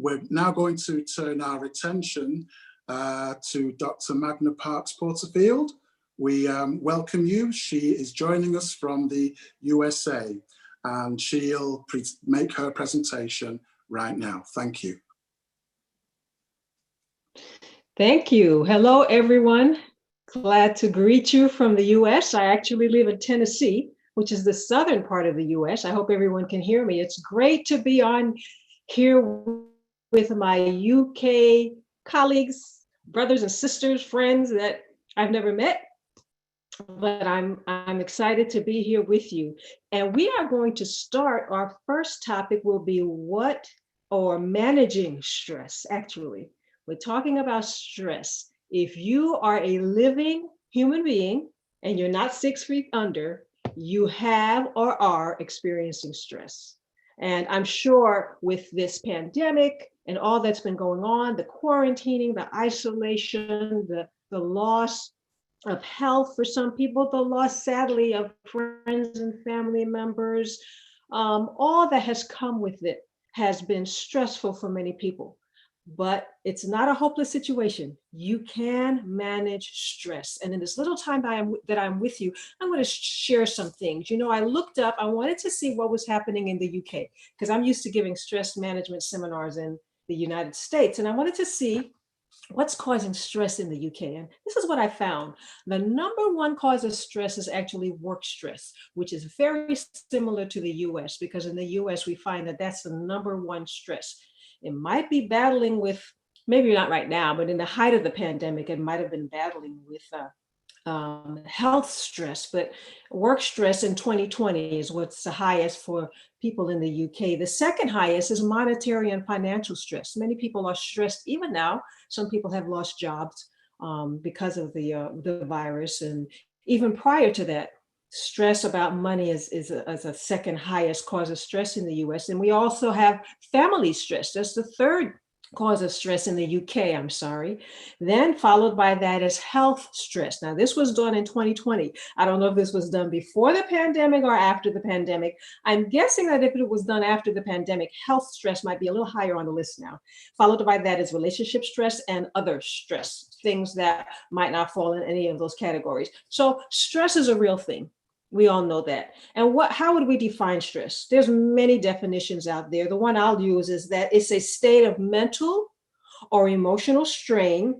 we're now going to turn our attention to Dr. Magna Parks-Porterfield. We welcome you. She is joining us from the USA, and she'll make her presentation right now. Thank you. Thank you. Hello, everyone. Glad to greet you from the US. I actually live in Tennessee, which is the southern part of the US. I hope everyone can hear me. It's great to be on here with my UK colleagues, brothers and sisters, friends that I've never met, but I'm excited to be here with you. And we are going to start, our first topic will be managing stress, actually. We're talking about stress. If you are a living human being and you're not 6 feet under, you have or are experiencing stress. And I'm sure with this pandemic and all that's been going on, the quarantining, the isolation, the loss of health for some people, the loss, sadly, of friends and family members, all that has come with it has been stressful for many people. But it's not a hopeless situation. You can manage stress. And in this little time that I'm with you, I'm going to share some things. You know, I looked up, I wanted to see what was happening in the UK, because I'm used to giving stress management seminars in the United States. And I wanted to see what's causing stress in the UK. And this is what I found. The number one cause of stress is actually work stress, which is very similar to the US, because in the US, we find that that's the number one stress. It might be battling with, maybe not right now, but in the height of the pandemic, it might have been battling with health stress, but work stress in 2020 is what's the highest for people in the UK. The second highest is monetary and financial stress. Many people are stressed even now. Some people have lost jobs because of the virus. And even prior to that, stress about money is a second highest cause of stress in the US. And we also have family stress. That's the third cause of stress in the UK, I'm sorry. Then followed by that is health stress. Now, this was done in 2020. I don't know if this was done before the pandemic or after the pandemic. I'm guessing that if it was done after the pandemic, health stress might be a little higher on the list now. Followed by that is relationship stress and other stress, things that might not fall in any of those categories. So stress is a real thing. We all know that. And how would we define stress? There's many definitions out there. The one I'll use is that it's a state of mental or emotional strain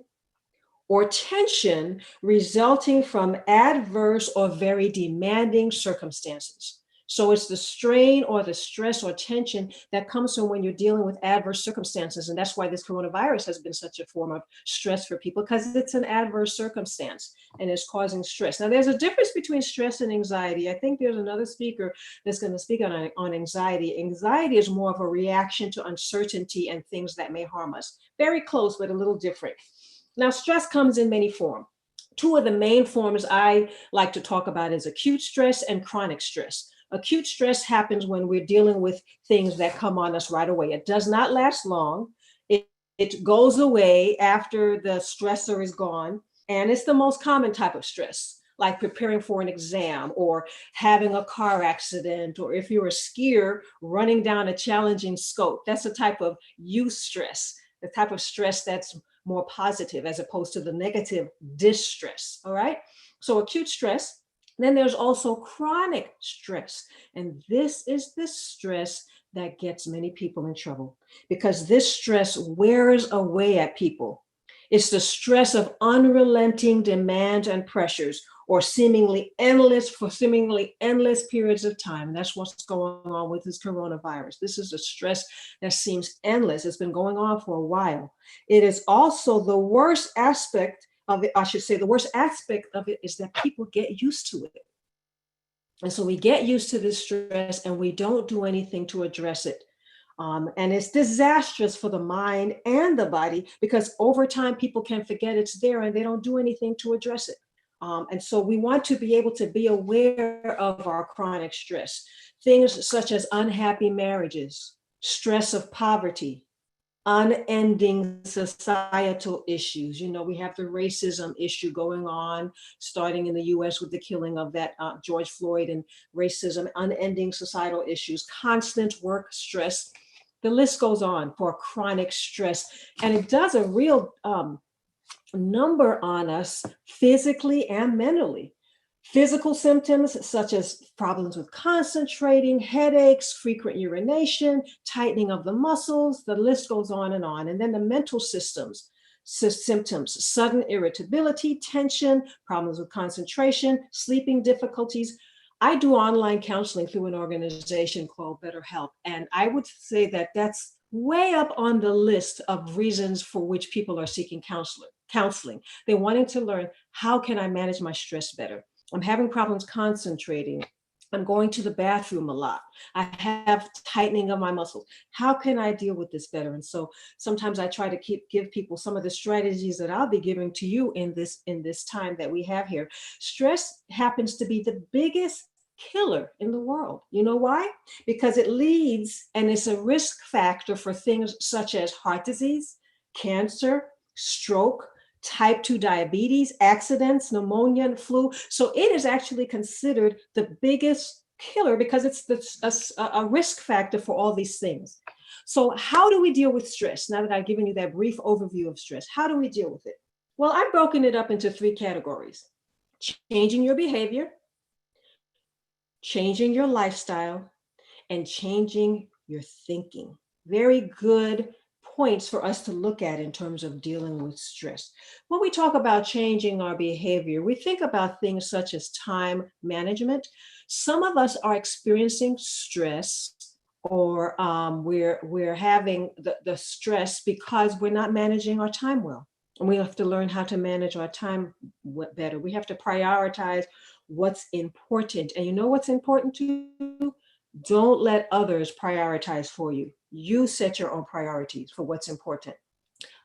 or tension resulting from adverse or very demanding circumstances. So it's the strain or the stress or tension that comes from when you're dealing with adverse circumstances. And that's why this coronavirus has been such a form of stress for people, because it's an adverse circumstance and it's causing stress. Now, there's a difference between stress and anxiety. I think there's another speaker that's going to speak on anxiety. Anxiety is more of a reaction to uncertainty and things that may harm us. Very close, but a little different. Now, stress comes in many forms. Two of the main forms I like to talk about is acute stress and chronic stress. Acute stress happens when we're dealing with things that come on us right away. It does not last long. It goes away after the stressor is gone. And it's the most common type of stress, like preparing for an exam or having a car accident, or if you're a skier, running down a challenging slope. That's a type of eustress, the type of stress that's more positive as opposed to the negative distress, all right? So acute stress. Then there's also chronic stress. And this is the stress that gets many people in trouble, because this stress wears away at people. It's the stress of unrelenting demands and pressures, or seemingly endless periods of time. And that's what's going on with this coronavirus. This is a stress that seems endless. It's been going on for a while. It is also the worst aspect of it, the worst aspect of it is that people get used to it. And so we get used to this stress and we don't do anything to address it. And it's disastrous for the mind and the body, because over time people can forget it's there and they don't do anything to address it. And so we want to be able to be aware of our chronic stress, things such as unhappy marriages, stress of poverty, unending societal issues. You know, we have the racism issue going on, starting in the US with the killing of that George Floyd, and racism, unending societal issues, constant work stress, The list goes on for chronic stress, and it does a real number on us physically and mentally. Physical symptoms such as problems with concentrating, headaches, frequent urination, tightening of the muscles, the list goes on. And then the mental symptoms, sudden irritability, tension, problems with concentration, sleeping difficulties. I do online counseling through an organization called BetterHelp, and I would say that that's way up on the list of reasons for which people are seeking counseling. They're wanting to learn, how can I manage my stress better? I'm having problems concentrating. I'm going to the bathroom a lot. I have tightening of my muscles. How can I deal with this better? And so sometimes I try to give people some of the strategies that I'll be giving to you in this time that we have here. Stress happens to be the biggest killer in the world. You know why? Because it leads and it's a risk factor for things such as heart disease, cancer, stroke, type 2 diabetes, accidents, pneumonia, and flu. So it is actually considered the biggest killer because it's a risk factor for all these things. So how do we deal with stress? Now that I've given you that brief overview of stress, how do we deal with it? Well, I've broken it up into 3 categories: changing your behavior, changing your lifestyle, and changing your thinking. Very good points for us to look at in terms of dealing with stress. When we talk about changing our behavior, we think about things such as time management. Some of us are experiencing stress, or we're having the stress because we're not managing our time well. And we have to learn how to manage our time better. We have to prioritize what's important. And you know what's important to you? Don't let others prioritize for you. You set your own priorities for what's important.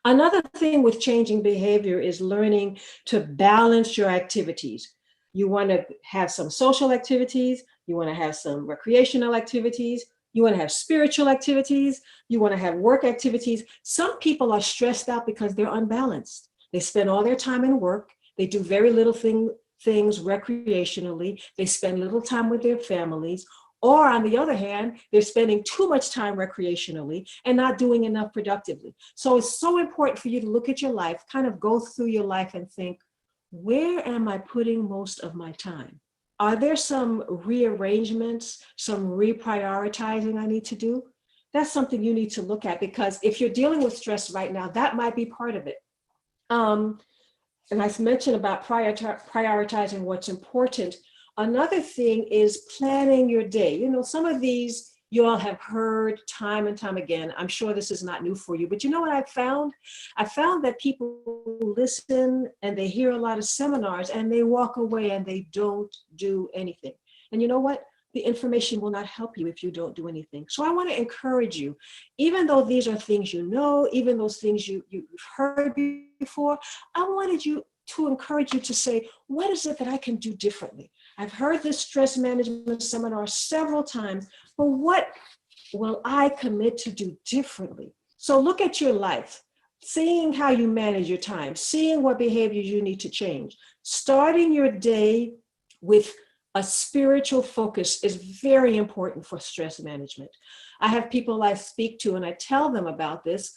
Another thing with changing behavior is learning to balance your activities. You want to have some social activities, you want to have some recreational activities, you want to have spiritual activities, you want to have work activities. Some people are stressed out because they're unbalanced. They spend all their time in work, they do very little things recreationally, they spend little time with their families. Or on the other hand, they're spending too much time recreationally and not doing enough productively. So it's so important for you to look at your life, kind of go through your life and think, where am I putting most of my time? Are there some rearrangements, some reprioritizing I need to do? That's something you need to look at, because if you're dealing with stress right now, that might be part of it. And I mentioned about prioritizing what's important. Another thing is planning your day. You know, some of these you all have heard time and time again. I'm sure this is not new for you, but you know what I found? I found that people listen and they hear a lot of seminars and they walk away and they don't do anything. And you know what? The information will not help you if you don't do anything. So I want to encourage you, even though these are things you know, even those things you've heard before, I wanted you to encourage you to say, what is it that I can do differently? I've heard this stress management seminar several times, but what will I commit to do differently? So look at your life, seeing how you manage your time, seeing what behaviors you need to change. Starting your day with a spiritual focus is very important for stress management. I have people I speak to and I tell them about this.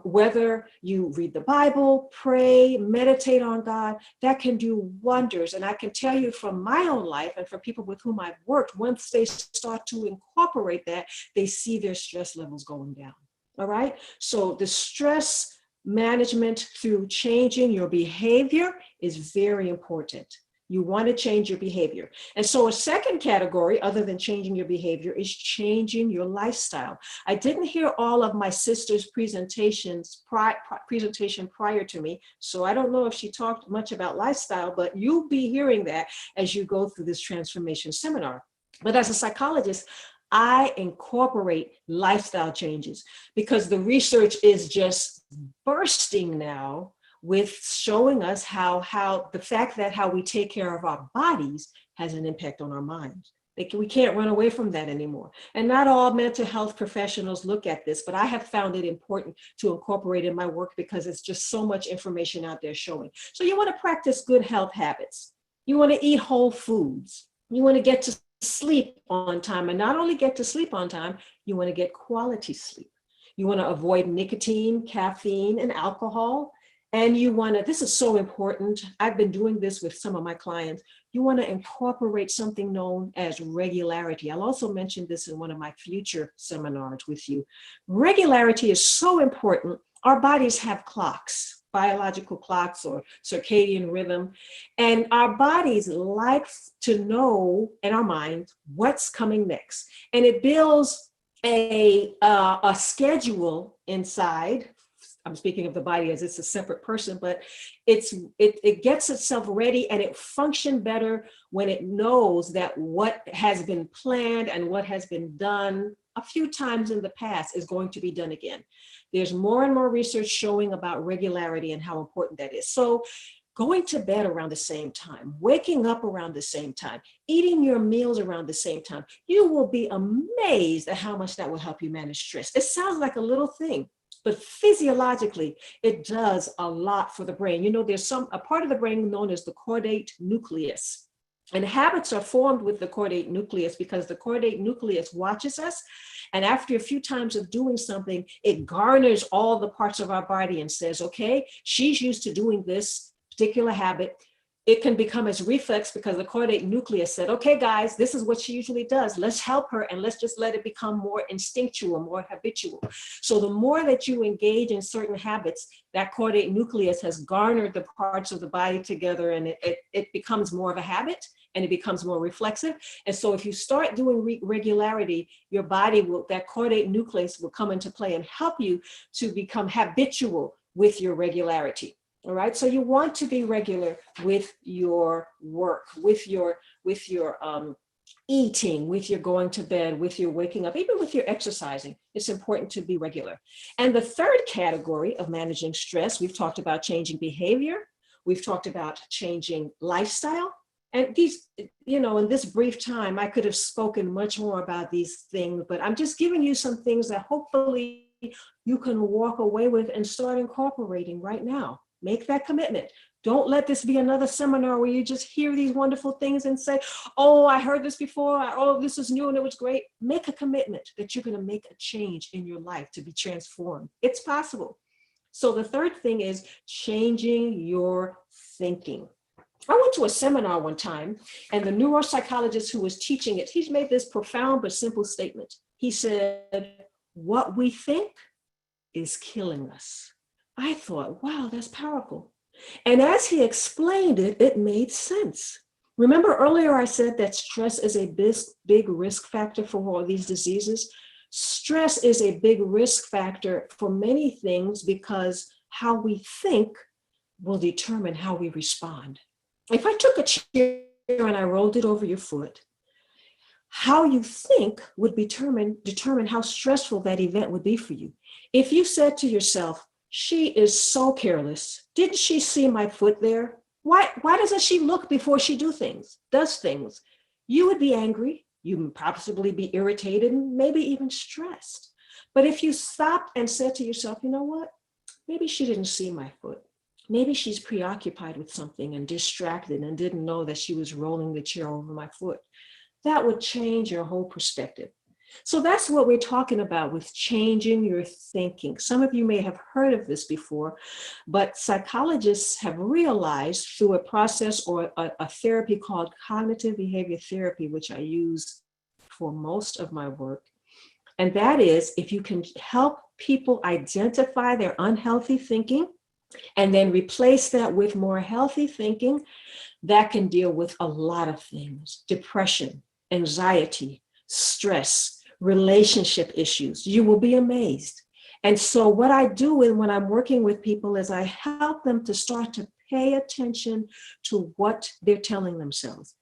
Whether you read the Bible, pray, meditate on God, that can do wonders. And I can tell you from my own life and from people with whom I've worked, once they start to incorporate that, they see their stress levels going down. All right. So the stress management through changing your behavior is very important. You want to change your behavior. And so a second category, other than changing your behavior, is changing your lifestyle. I didn't hear all of my sister's presentation prior to me, so I don't know if she talked much about lifestyle, but you'll be hearing that as you go through this transformation seminar. But as a psychologist, I incorporate lifestyle changes because the research is just bursting now with showing us how the fact that how we take care of our bodies has an impact on our minds. We can't run away from that anymore. And not all mental health professionals look at this, but I have found it important to incorporate in my work because it's just so much information out there showing. So you want to practice good health habits. You want to eat whole foods. You want to get to sleep on time, and not only get to sleep on time, you want to get quality sleep. You want to avoid nicotine, caffeine, and alcohol. And you want to, this is so important. I've been doing this with some of my clients. You want to incorporate something known as regularity. I'll also mention this in one of my future seminars with you. Regularity is so important. Our bodies have clocks, biological clocks or circadian rhythm, and our bodies like to know in our mind what's coming next. And it builds a schedule inside. I'm speaking of the body as it's a separate person, but it gets itself ready, and it functions better when it knows that what has been planned and what has been done a few times in the past is going to be done again. There's more and more research showing about regularity and how important that is. So going to bed around the same time, waking up around the same time, eating your meals around the same time, you will be amazed at how much that will help you manage stress. It sounds like a little thing, but physiologically, it does a lot for the brain. You know, there's a part of the brain known as the caudate nucleus. And habits are formed with the caudate nucleus because the caudate nucleus watches us. And after a few times of doing something, it garners all the parts of our body and says, okay, she's used to doing this particular habit. It can become as reflex because the caudate nucleus said, okay, guys, this is what she usually does. Let's help her and let's just let it become more instinctual, more habitual. So the more that you engage in certain habits, that caudate nucleus has garnered the parts of the body together, and it becomes more of a habit, and it becomes more reflexive. And so if you start doing regularity, your body will, that caudate nucleus will come into play and help you to become habitual with your regularity. All right. So you want to be regular with your work, with your eating, with your going to bed, with your waking up, even with your exercising. It's important to be regular. And the third category of managing stress, we've talked about changing behavior. We've talked about changing lifestyle. And these, you know, in this brief time, I could have spoken much more about these things, but I'm just giving you some things that hopefully you can walk away with and start incorporating right now. Make that commitment. Don't let this be another seminar where you just hear these wonderful things and say, oh, I heard this before. Oh, this is new and it was great. Make a commitment that you're going to make a change in your life to be transformed. It's possible. So the third thing is changing your thinking. I went to a seminar one time, and the neuropsychologist who was teaching it, he's made this profound but simple statement. He said, what we think is killing us. I thought, wow, that's powerful. And as he explained it, it made sense. Remember earlier I said that stress is a big risk factor for all these diseases? Stress is a big risk factor for many things because how we think will determine how we respond. If I took a chair and I rolled it over your foot, how you think would determine how stressful that event would be for you. If you said to yourself, she is so careless. Didn't she see my foot there? Why doesn't she look before she does things? You would be angry. You would possibly be irritated and maybe even stressed. But if you stopped and said to yourself, you know what? Maybe she didn't see my foot. Maybe she's preoccupied with something and distracted and didn't know that she was rolling the chair over my foot. That would change your whole perspective. So that's what we're talking about with changing your thinking. Some of you may have heard of this before, but psychologists have realized through a process or a therapy called cognitive behavior therapy, which I use for most of my work. And that is, if you can help people identify their unhealthy thinking and then replace that with more healthy thinking, that can deal with a lot of things: depression, anxiety, stress, relationship issues. You will be amazed. And so what I do when I'm working with people is I help them to start to pay attention to what they're telling themselves.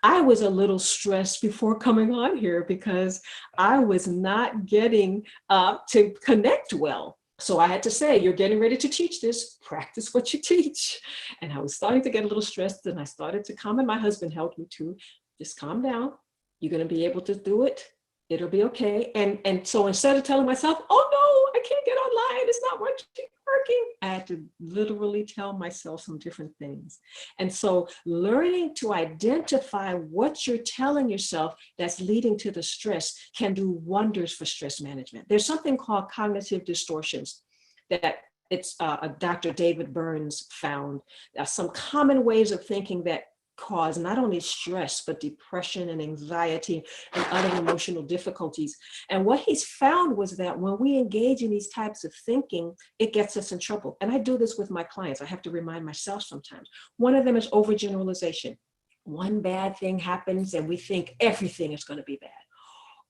I was a little stressed before coming on here because I was not getting to connect well. So I had to say, you're getting ready to teach this, practice what you teach. And I was starting to get a little stressed, and I started to calm, and my husband helped me to just calm down. You're going to be able to do it. It'll be okay. And so instead of telling myself, oh no, I can't get online, it's not working, working. I had to literally tell myself some different things. And so learning to identify what you're telling yourself that's leading to the stress can do wonders for stress management. There's something called cognitive distortions that Dr. David Burns found. Some common ways of thinking that cause not only stress, but depression and anxiety and other emotional difficulties. And what he's found was that when we engage in these types of thinking, it gets us in trouble. And I do this with my clients. I have to remind myself sometimes. One of them is overgeneralization. One bad thing happens and we think everything is going to be bad.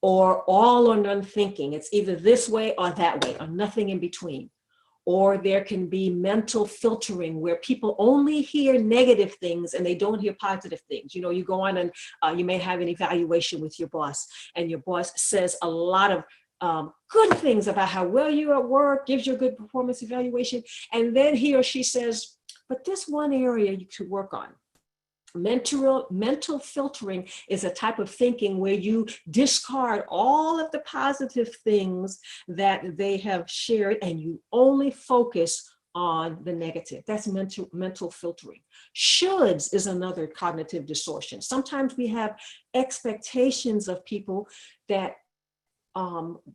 Or all or none thinking. It's either this way or that way, or nothing in between. Or there can be mental filtering where people only hear negative things and they don't hear positive things. You know, you go on and you may have an evaluation with your boss, and your boss says a lot of good things about how well you're at work, gives you a good performance evaluation. And then he or she says, but this one area you could work on. Mental filtering is a type of thinking where you discard all of the positive things that they have shared and you only focus on the negative. That's mental filtering. Shoulds is another cognitive distortion. Sometimes we have expectations of people that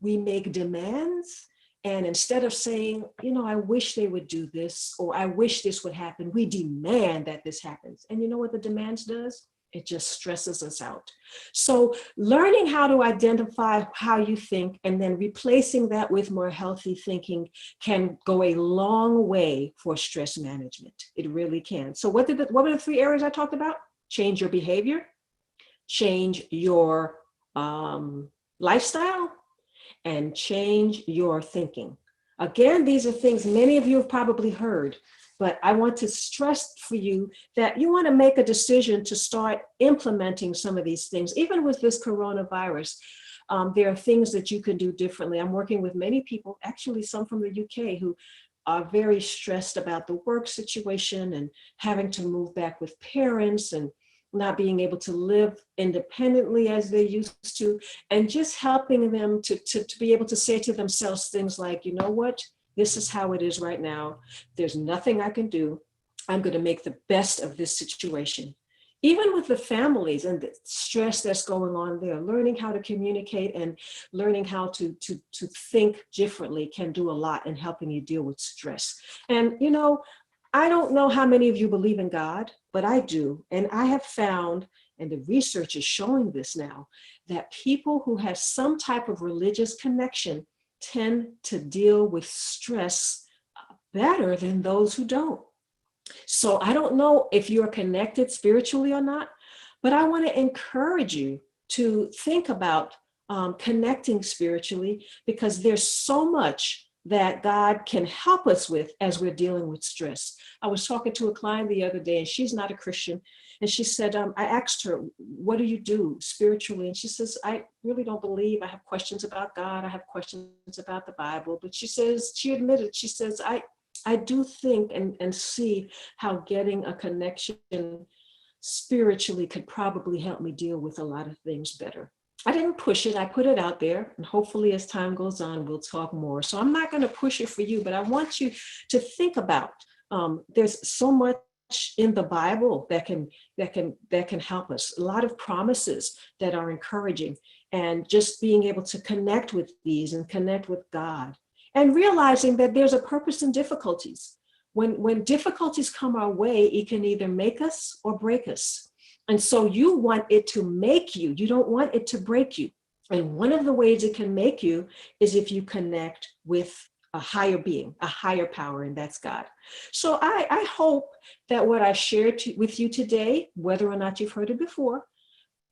we make demands. And instead of saying, you know, I wish they would do this, or I wish this would happen, we demand that this happens. And you know what the demands does? It just stresses us out. So learning how to identify how you think and then replacing that with more healthy thinking can go a long way for stress management. It really can. So what were the three areas I talked about? Change your behavior, change your lifestyle, and change your thinking. Again, these are things many of you have probably heard, but I want to stress for you that you want to make a decision to start implementing some of these things. Even with this coronavirus, there are things that you can do differently. I'm working with many people, actually some from the UK, who are very stressed about the work situation and having to move back with parents and not being able to live independently as they used to, and just helping them to be able to say to themselves things like, you know what, this is how it is right now. There's nothing I can do. I'm going to make the best of this situation. Even with the families and the stress that's going on there, learning how to communicate and learning how to think differently can do a lot in helping you deal with stress. And, you know, I don't know how many of you believe in God, but I do. And I have found, and the research is showing this now, that people who have some type of religious connection tend to deal with stress better than those who don't. So I don't know if you're connected spiritually or not, but I want to encourage you to think about connecting spiritually, because there's so much that God can help us with as we're dealing with stress. I was talking to a client the other day, and she's not a Christian. And she said, I asked her, what do you do spiritually? And she says, I really don't believe. I have questions about God. I have questions about the Bible. But she says, she admitted, she says, I do think and see how getting a connection spiritually could probably help me deal with a lot of things better. I didn't push it, I put it out there, and hopefully as time goes on, we'll talk more. So I'm not going to push it for you, but I want you to think about, there's so much in the Bible that can help us. A lot of promises that are encouraging, and just being able to connect with these and connect with God, and realizing that there's a purpose in difficulties. When difficulties come our way, it can either make us or break us. And so you want it to make you. You don't want it to break you. And one of the ways it can make you is if you connect with a higher being, a higher power, and that's God. So I hope that what I shared with you today, whether or not you've heard it before,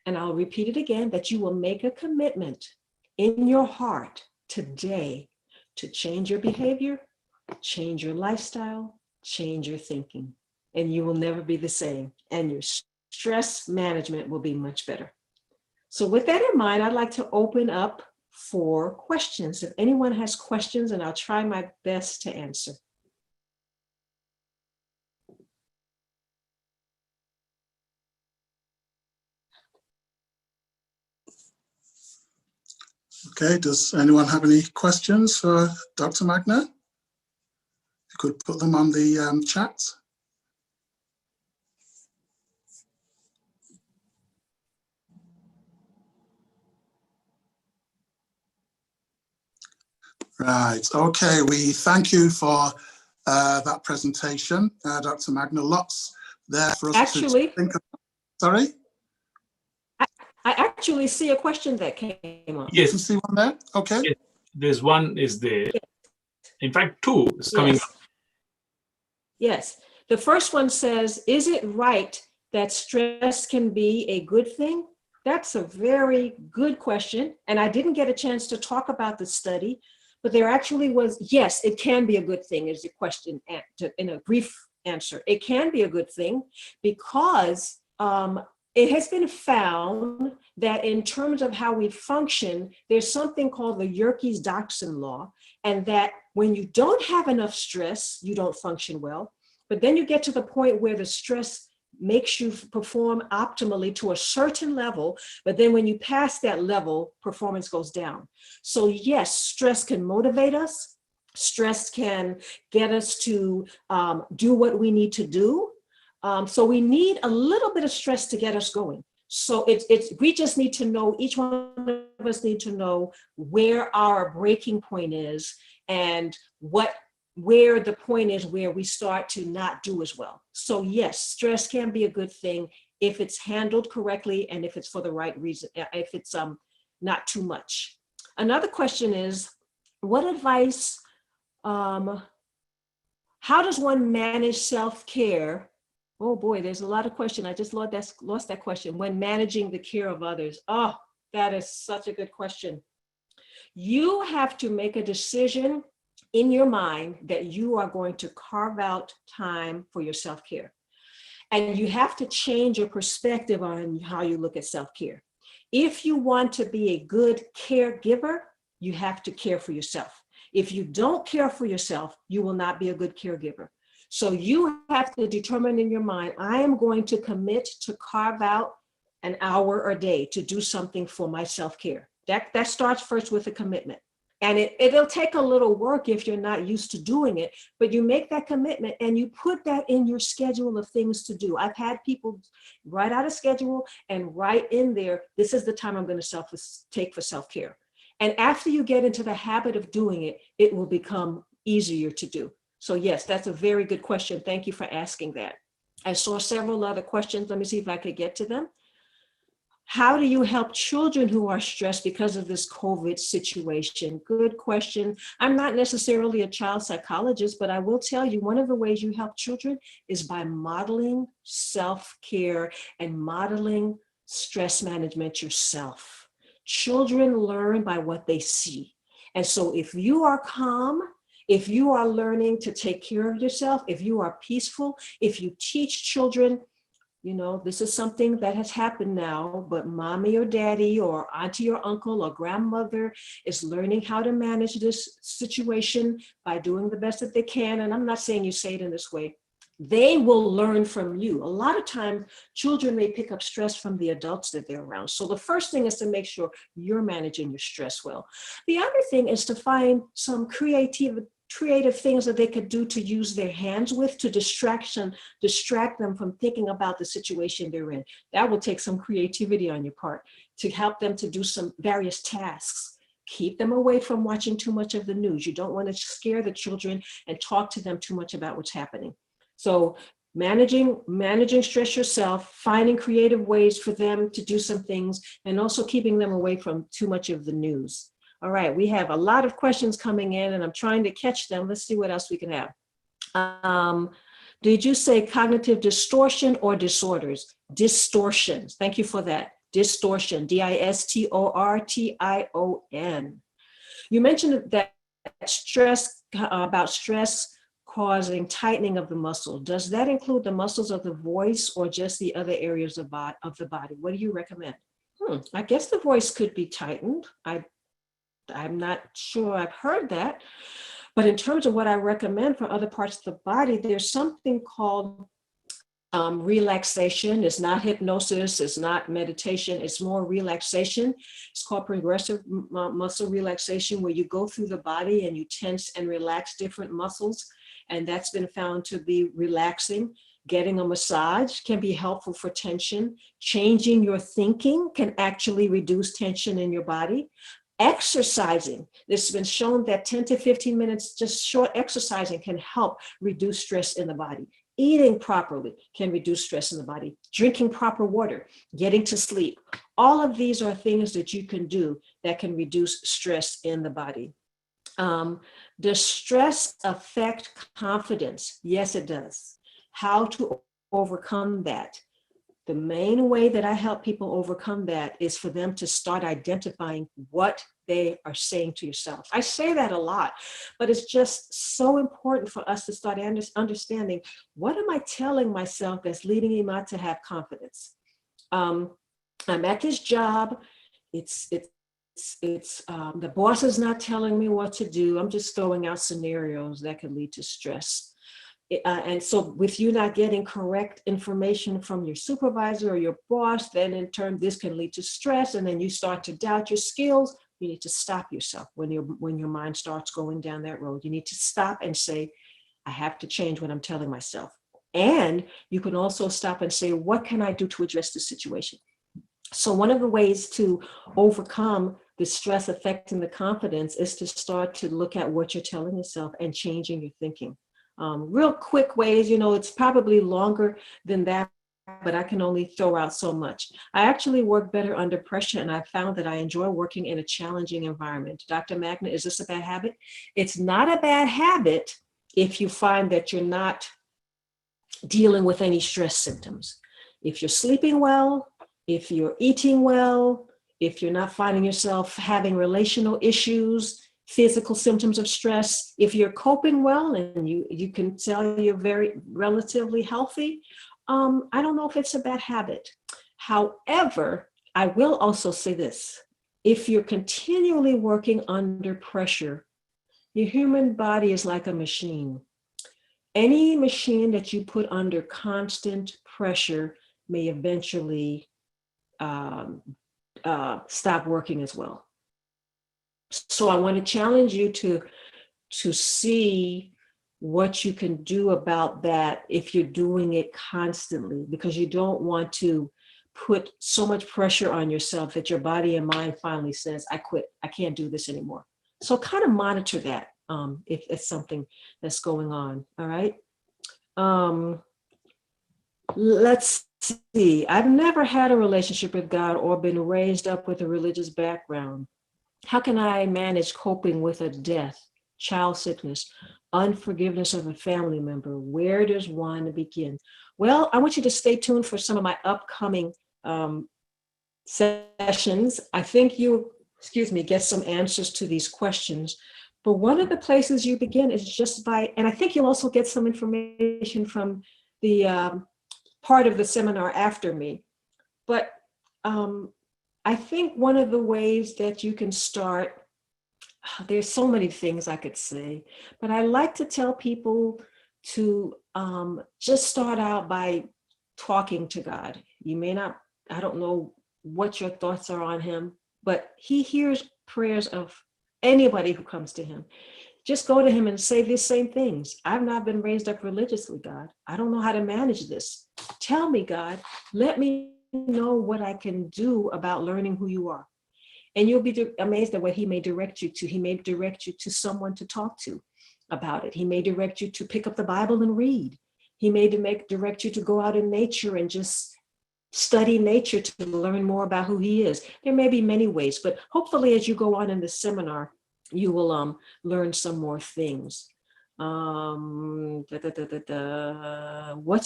and I'll repeat it again, that you will make a commitment in your heart today to change your behavior, change your lifestyle, change your thinking, and you will never be the same. And your stress management will be much better. So with that in mind, I'd like to open up for questions. If anyone has questions, and I'll try my best to answer. Okay, does anyone have any questions for Dr. Magna? You could put them on the chat. Right, okay, we thank you for that presentation, Dr. Magna. Lots there for us to think about. Sorry? I actually see a question that came up. Yes. You see one there? Okay. Yes. There's one is there. In fact, two is coming up. Yes. The first one says, is it right that stress can be a good thing? That's a very good question. And I didn't get a chance to talk about the study, but there actually was, yes, it can be a good thing is the question in a brief answer. It can be a good thing because it has been found that in terms of how we function, there's something called the Yerkes Dodson law, and that when you don't have enough stress, you don't function well. But then you get to the point where the stress makes you perform optimally to a certain level, but then when you pass that level, performance goes down. So yes, stress can motivate us. Stress can get us to do what we need to do. So we need a little bit of stress to get us going. So we just need to know, each one of us need to know where our breaking point is and where the point is where we start to not do as well. So yes, stress can be a good thing if it's handled correctly and if it's for the right reason, if it's not too much. Another question is, what advice, how does one manage self-care? Oh boy, there's a lot of questions. I just lost that question. When managing the care of others. Oh, that is such a good question. You have to make a decision in your mind that you are going to carve out time for your self-care. And you have to change your perspective on how you look at self-care. If you want to be a good caregiver, you have to care for yourself. If you don't care for yourself, you will not be a good caregiver. So you have to determine in your mind, I am going to commit to carve out an hour a day to do something for my self-care. That starts first with a commitment. And it'll take a little work if you're not used to doing it, but you make that commitment and you put that in your schedule of things to do. I've had people write out a schedule and write in there, this is the time I'm going to take for self-care. And after you get into the habit of doing it, it will become easier to do. So yes, that's a very good question. Thank you for asking that. I saw several other questions. Let me see if I could get to them. How do you help children who are stressed because of this COVID situation? Good question. I'm not necessarily a child psychologist, but I will tell you one of the ways you help children is by modeling self-care and modeling stress management yourself. Children learn by what they see. And so if you are calm, if you are learning to take care of yourself, if you are peaceful, if you teach children, you know, this is something that has happened now, but mommy or daddy or auntie or uncle or grandmother is learning how to manage this situation by doing the best that they can. And I'm not saying you say it in this way. They will learn from you. A lot of times, children may pick up stress from the adults that they're around. So the first thing is to make sure you're managing your stress well. The other thing is to find some creative things that they could do to use their hands with to distract them from thinking about the situation they're in. That will take some creativity on your part to help them to do some various tasks. Keep them away from watching too much of the news. You don't want to scare the children and talk to them too much about what's happening. So managing stress yourself, finding creative ways for them to do some things, and also keeping them away from too much of the news. All right, we have a lot of questions coming in and I'm trying to catch them. Let's see what else we can have. Did you say cognitive distortion or disorders? Distortions, thank you for that. Distortion, D-I-S-T-O-R-T-I-O-N. You mentioned that stress causing tightening of the muscle. Does that include the muscles of the voice or just the other areas of the body? What do you recommend? I guess the voice could be tightened. I'm not sure I've heard that, but in terms of what I recommend for other parts of the body, there's something called Relaxation. It's not hypnosis, it's not meditation, it's more relaxation. It's called progressive muscle relaxation, where you go through the body and you tense and relax different muscles. And that's been found to be relaxing. Getting a massage can be helpful for tension. Changing your thinking can actually reduce tension in your body. Exercising, it's been shown that 10 to 15 minutes, just short exercising, can help reduce stress in the body. Eating properly can reduce stress in the body. Drinking proper water, getting to sleep. All of these are things that you can do that can reduce stress in the body. Does stress affect confidence? Yes, it does. How to overcome that? The main way that I help people overcome that is for them to start identifying what they are saying to yourself. I say that a lot, but it's just so important for us to start understanding, what am I telling myself that's leading me not to have confidence? I'm at this job. The boss is not telling me what to do. I'm just throwing out scenarios that can lead to stress. And so with you not getting correct information from your supervisor or your boss, then in turn, this can lead to stress. And then you start to doubt your skills. You need to stop yourself when your mind starts going down that road. You need to stop and say, I have to change what I'm telling myself. And you can also stop and say, what can I do to address the situation? So one of the ways to overcome the stress affecting the confidence is to start to look at what you're telling yourself and changing your thinking. Real quick ways, it's probably longer than that, but I can only throw out so much. I actually work better under pressure, and I found that I enjoy working in a challenging environment. Dr. Magna, is this a bad habit? It's not a bad habit if you find that you're not dealing with any stress symptoms. If you're sleeping well, if you're eating well, if you're not finding yourself having relational issues, physical symptoms of stress, if you're coping well and you can tell you're very relatively healthy, I don't know if it's a bad habit. However, I will also say this. If you're continually working under pressure, your human body is like a machine. Any machine that you put under constant pressure may eventually stop working as well. So I want to challenge you to see what you can do about that if you're doing it constantly, because you don't want to put so much pressure on yourself that your body and mind finally says, I quit, I can't do this anymore. So kind of monitor that if it's something that's going on, all right? Let's see, I've never had a relationship with God or been raised up with a religious background. How can I manage coping with a death, child sickness, unforgiveness of a family member? Where does one begin? Well, I want you to stay tuned for some of my upcoming sessions. I think you, get some answers to these questions. But one of the places you begin is just by, and I think you'll also get some information from the part of the seminar after me. But I think one of the ways that you can start, there's so many things I could say, but I like to tell people to just start out by talking to God. You may not, I don't know what your thoughts are on him, but he hears prayers of anybody who comes to him. Just go to him and say these same things. I've not been raised up religiously, God. I don't know how to manage this. Tell me, God, let me know what I can do about learning who you are. And you'll be amazed at what he may direct you to. He may direct you to someone to talk to about it. He may direct you to pick up the Bible and read. He may direct you to go out in nature and just study nature to learn more about who he is. There may be many ways, but hopefully as you go on in the seminar, you will learn some more things. What's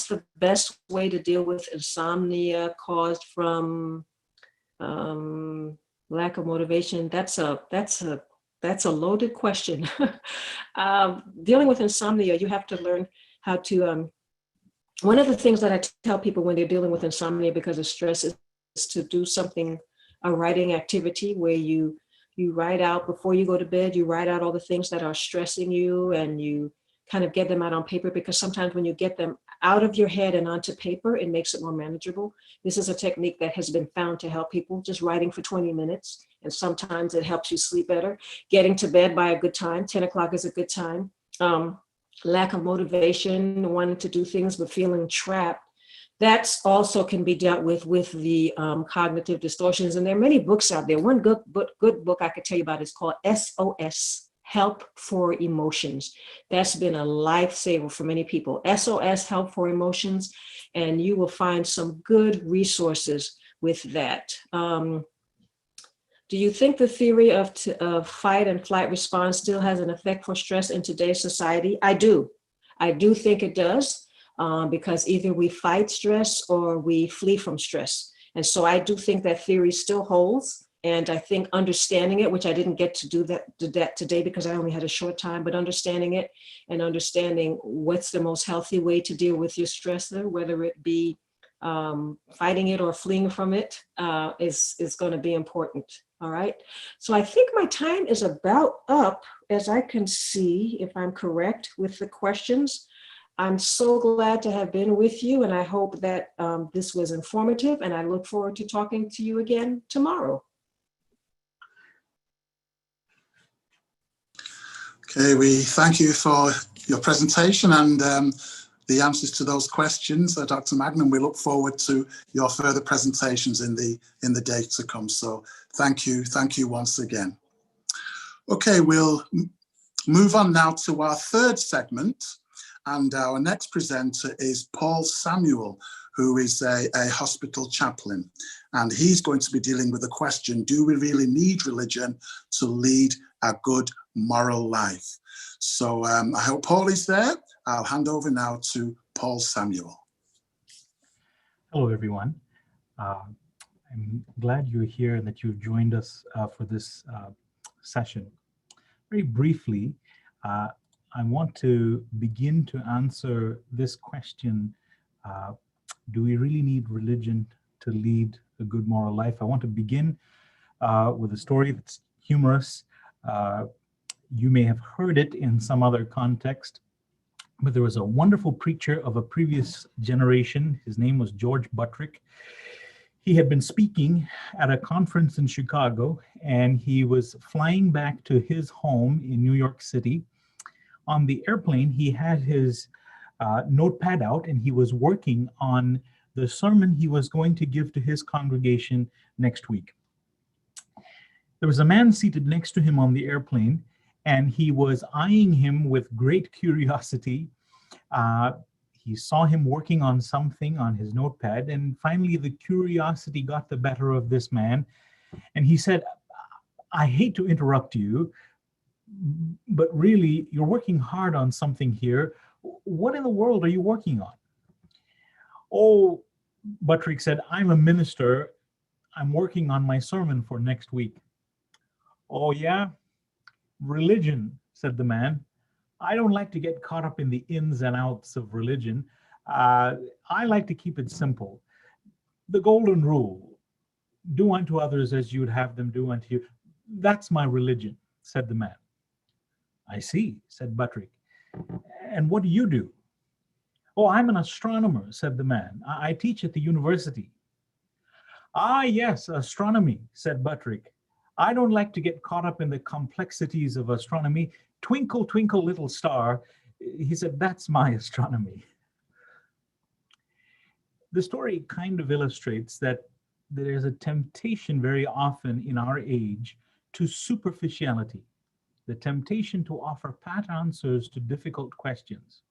the best way to deal with insomnia caused from lack of motivation? That's a loaded question. Dealing with insomnia, you have to learn how to, one of the things that I tell people when they're dealing with insomnia because of stress is to do something, a writing activity where you write out before you go to bed, you write out all the things that are stressing you, and you kind of get them out on paper, because sometimes when you get them out of your head and onto paper, it makes it more manageable. This is a technique that has been found to help people, just writing for 20 minutes. And sometimes it helps you sleep better. Getting to bed by a good time, 10 o'clock is a good time. Lack of motivation, wanting to do things, but feeling trapped. That's also can be dealt with the cognitive distortions. And there are many books out there. One good book I could tell you about is called SOS, Help for Emotions. That's been a lifesaver for many people. SOS, Help for Emotions. And you will find some good resources with that. Do you think the theory of fight and flight response still has an effect for stress in today's society? I do. I do think it does, because either we fight stress or we flee from stress. And so I do think that theory still holds. And I think understanding it, which I didn't get to do that today because I only had a short time, but understanding it and understanding what's the most healthy way to deal with your stressor, whether it be fighting it or fleeing from it, is going to be important. All right. So I think my time is about up, as I can see, if I'm correct with the questions. I'm so glad to have been with you, and I hope that this was informative, and I look forward to talking to you again tomorrow. Okay, we thank you for your presentation and the answers to those questions, Dr. Magna. We look forward to your further presentations in the days to come. So thank you once again. Okay, we'll move on now to our third segment, and our next presenter is Paul Samuel, who is a hospital chaplain, and he's going to be dealing with the question: do we really need religion to lead a good moral life? So I hope Paul is there. I'll hand over now to Paul Samuel. Hello, everyone. I'm glad you're here and that you've joined us for this session. Very briefly, I want to begin to answer this question: do we really need religion to lead a good moral life? I want to begin with a story that's humorous. You may have heard it in some other context, but there was a wonderful preacher of a previous generation. His name was George Buttrick. He had been speaking at a conference in Chicago, and he was flying back to his home in New York City. On the airplane, he had his notepad out, and he was working on the sermon he was going to give to his congregation next week. There was a man seated next to him on the airplane, and he was eyeing him with great curiosity. He saw him working on something on his notepad, and finally the curiosity got the better of this man. And he said, "I hate to interrupt you, but really, you're working hard on something here. What in the world are you working on?" "Oh," Buttrick said, "I'm a minister. I'm working on my sermon for next week." "Oh, yeah? Religion," said the man. "I don't like to get caught up in the ins and outs of religion. I like to keep it simple. The golden rule, do unto others as you'd have them do unto you. That's my religion," said the man. "I see," said Buttrick. "And what do you do?" "Oh, I'm an astronomer," said the man. I teach at the university." "Ah, yes, astronomy," said Buttrick. "I don't like to get caught up in the complexities of astronomy. Twinkle, twinkle, little star." He said, "That's my astronomy." The story kind of illustrates that there's a temptation very often in our age to superficiality, the temptation to offer pat answers to difficult questions,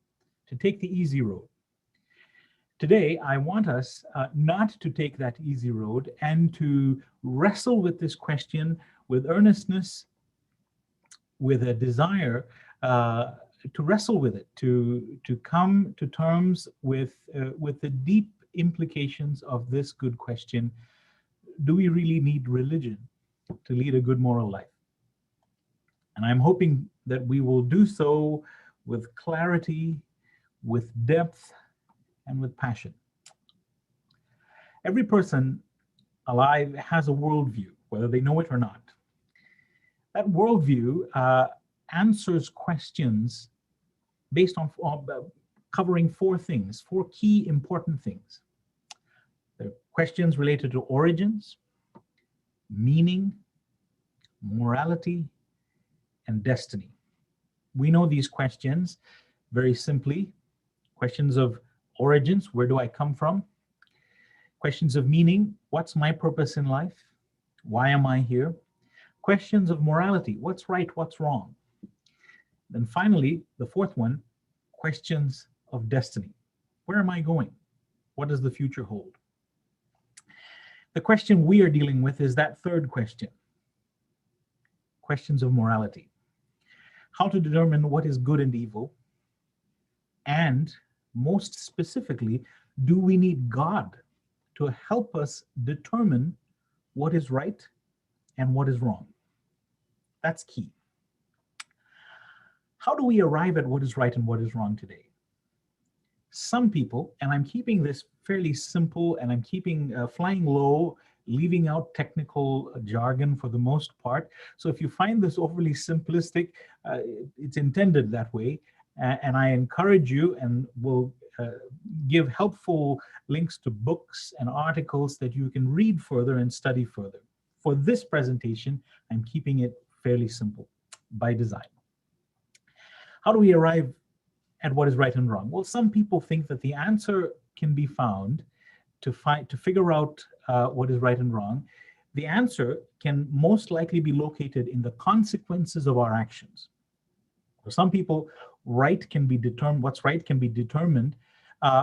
to take the easy road. Today, I want us not to take that easy road and to wrestle with this question with earnestness, with a desire to wrestle with it, to come to terms with the deep implications of this good question: do we really need religion to lead a good moral life? And I'm hoping that we will do so with clarity, with depth, and with passion. Every person alive has a worldview, whether they know it or not. That worldview answers questions based on covering four things, four key important things. There are questions related to origins, meaning, morality, and destiny. We know these questions very simply. Questions of origins, where do I come from? Questions of meaning, what's my purpose in life? Why am I here? Questions of morality, what's right, what's wrong? Then finally, the fourth one, questions of destiny. Where am I going? What does the future hold? The question we are dealing with is that third question, questions of morality. How to determine what is good and evil, and most specifically, do we need God to help us determine what is right and what is wrong? That's key. How do we arrive at what is right and what is wrong today? Some people, and I'm keeping this fairly simple, and I'm keeping flying low, leaving out technical jargon for the most part. So if you find this overly simplistic, it's intended that way. And I encourage you, and will give helpful links to books and articles that you can read further and study further. For this presentation, I'm keeping it fairly simple by design. How do we arrive at what is right and wrong? Well, some people think that the answer can be found to figure out what is right and wrong. The answer can most likely be located in the consequences of our actions. For some people, right can be determined. What's right can be determined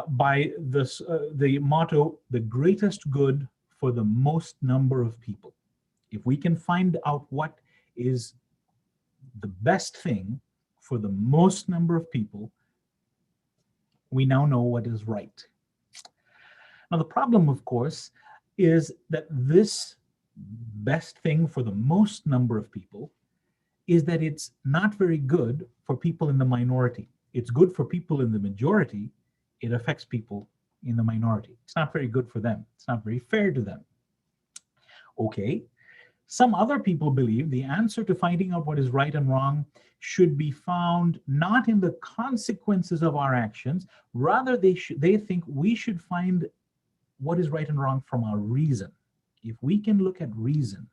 by this, the motto, the greatest good for the most number of people. If we can find out what is the best thing for the most number of people, we now know what is right. Now, the problem, of course, is that this best thing for the most number of people is that it's not very good for people in the minority. It's good for people in the majority. It affects people in the minority. It's not very good for them. It's not very fair to them. Okay. Some other people believe the answer to finding out what is right and wrong should be found not in the consequences of our actions. Rather, they think we should find what is right and wrong from our reason. If we can look at reason,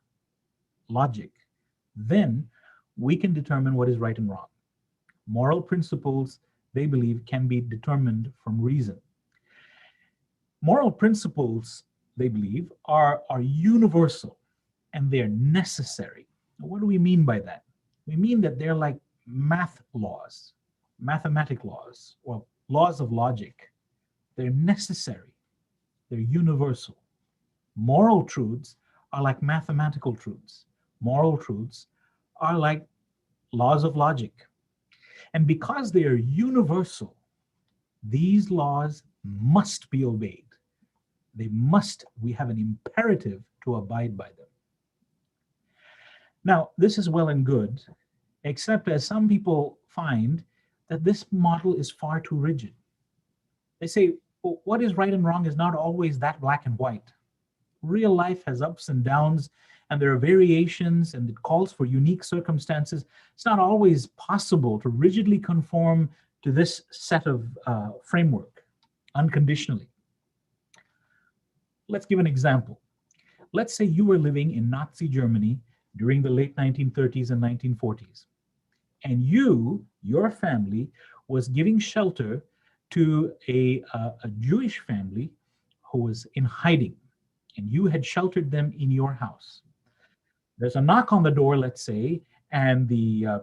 logic, then we can determine what is right and wrong. Moral principles, they believe, can be determined from reason. Moral principles, they believe, are universal and they're necessary. Now, what do we mean by that? We mean that they're like math laws, mathematic laws, or laws of logic. They're necessary. They're universal. Moral truths are like mathematical truths. Moral truths are like laws of logic. And because they are universal, these laws must be obeyed. We have an imperative to abide by them. Now, this is well and good, except as some people find that this model is far too rigid. They say, well, what is right and wrong is not always that black and white. Real life has ups and downs, and there are variations, and it calls for unique circumstances. It's not always possible to rigidly conform to this set of framework unconditionally. Let's give an example. Let's say you were living in Nazi Germany during the late 1930s and 1940s, and your family, was giving shelter to a Jewish family who was in hiding, and you had sheltered them in your house. There's a knock on the door, let's say, and the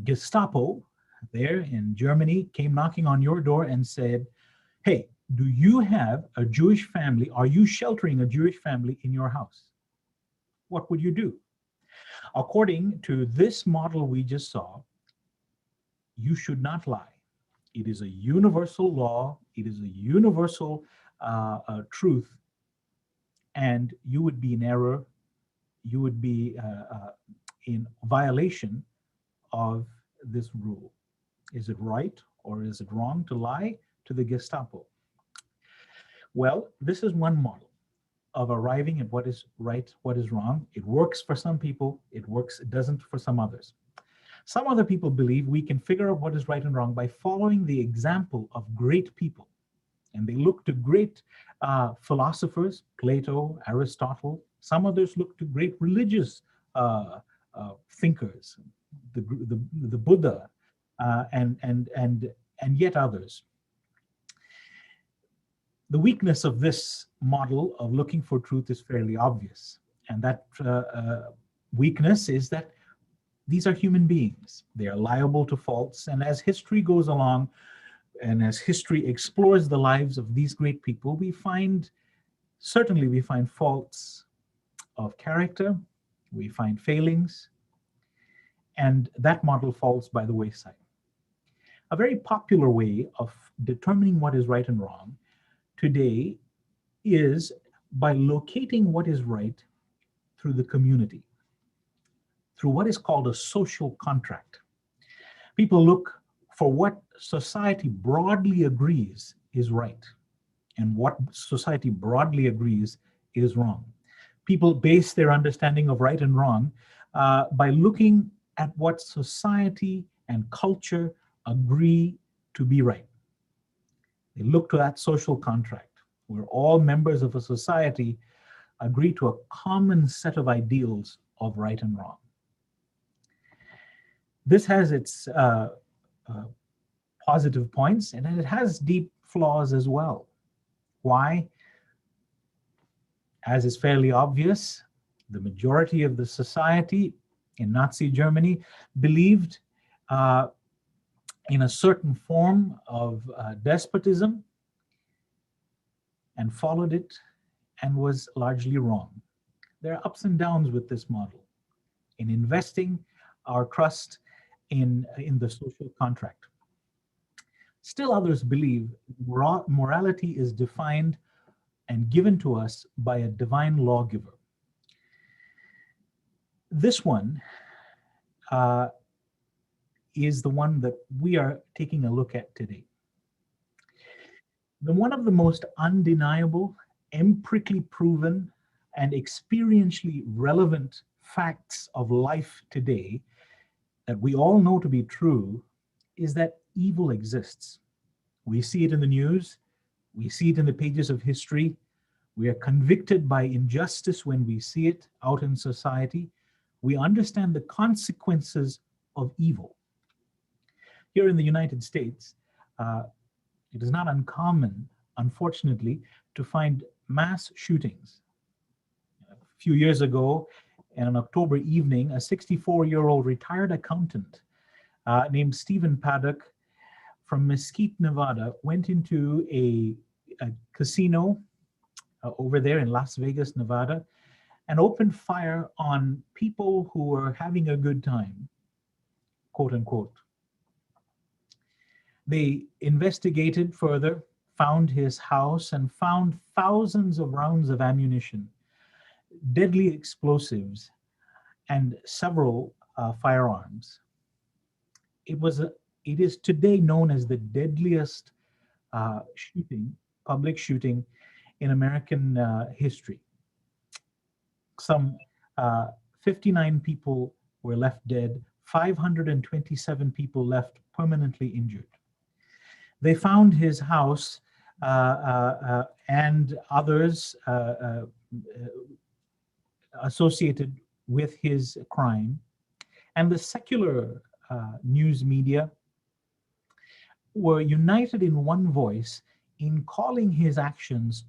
Gestapo there in Germany came knocking on your door and said, hey, do you have a Jewish family? Are you sheltering a Jewish family in your house? What would you do? According to this model we just saw, you should not lie. It is a universal law. It is a universal truth. And you would be in error. You would be in violation of this rule. Is it right or is it wrong to lie to the Gestapo? Well, this is one model of arriving at what is right, what is wrong. It works for some people, it doesn't for some others. Some other people believe we can figure out what is right and wrong by following the example of great people. And they look to great philosophers, Plato, Aristotle. Some others look to great religious thinkers, the Buddha, and yet others. The weakness of this model of looking for truth is fairly obvious. And that weakness is that these are human beings. They are liable to faults. And as history goes along, and as history explores the lives of these great people, we find faults of character, we find failings, and that model falls by the wayside. A very popular way of determining what is right and wrong today is by locating what is right through the community, through what is called a social contract. People look for what society broadly agrees is right and what society broadly agrees is wrong. People base their understanding of right and wrong by looking at what society and culture agree to be right. They look to that social contract where all members of a society agree to a common set of ideals of right and wrong. This has its positive points, and it has deep flaws as well. Why? As is fairly obvious, the majority of the society in Nazi Germany believed in a certain form of despotism and followed it and was largely wrong. There are ups and downs with this model in investing our trust in the social contract. Still others believe morality is defined and given to us by a divine lawgiver. This one is the one that we are taking a look at today. One of the most undeniable, empirically proven, and experientially relevant facts of life today that we all know to be true is that evil exists. We see it in the news, we see it in the pages of history, we are convicted by injustice when we see it out in society. We understand the consequences of evil. Here in the United States, it is not uncommon, unfortunately, to find mass shootings. A few years ago, in an October evening, a 64-year-old retired accountant named Stephen Paddock from Mesquite, Nevada, went into a casino over there in Las Vegas, Nevada, and opened fire on people who were having a good time, quote unquote. They investigated further, found his house, and found thousands of rounds of ammunition, deadly explosives, and several firearms. It is today known as the deadliest public shooting in American history. Some 59 people were left dead, 527 people left permanently injured. They found his house and others associated with his crime, and the secular news media were united in one voice in calling his actions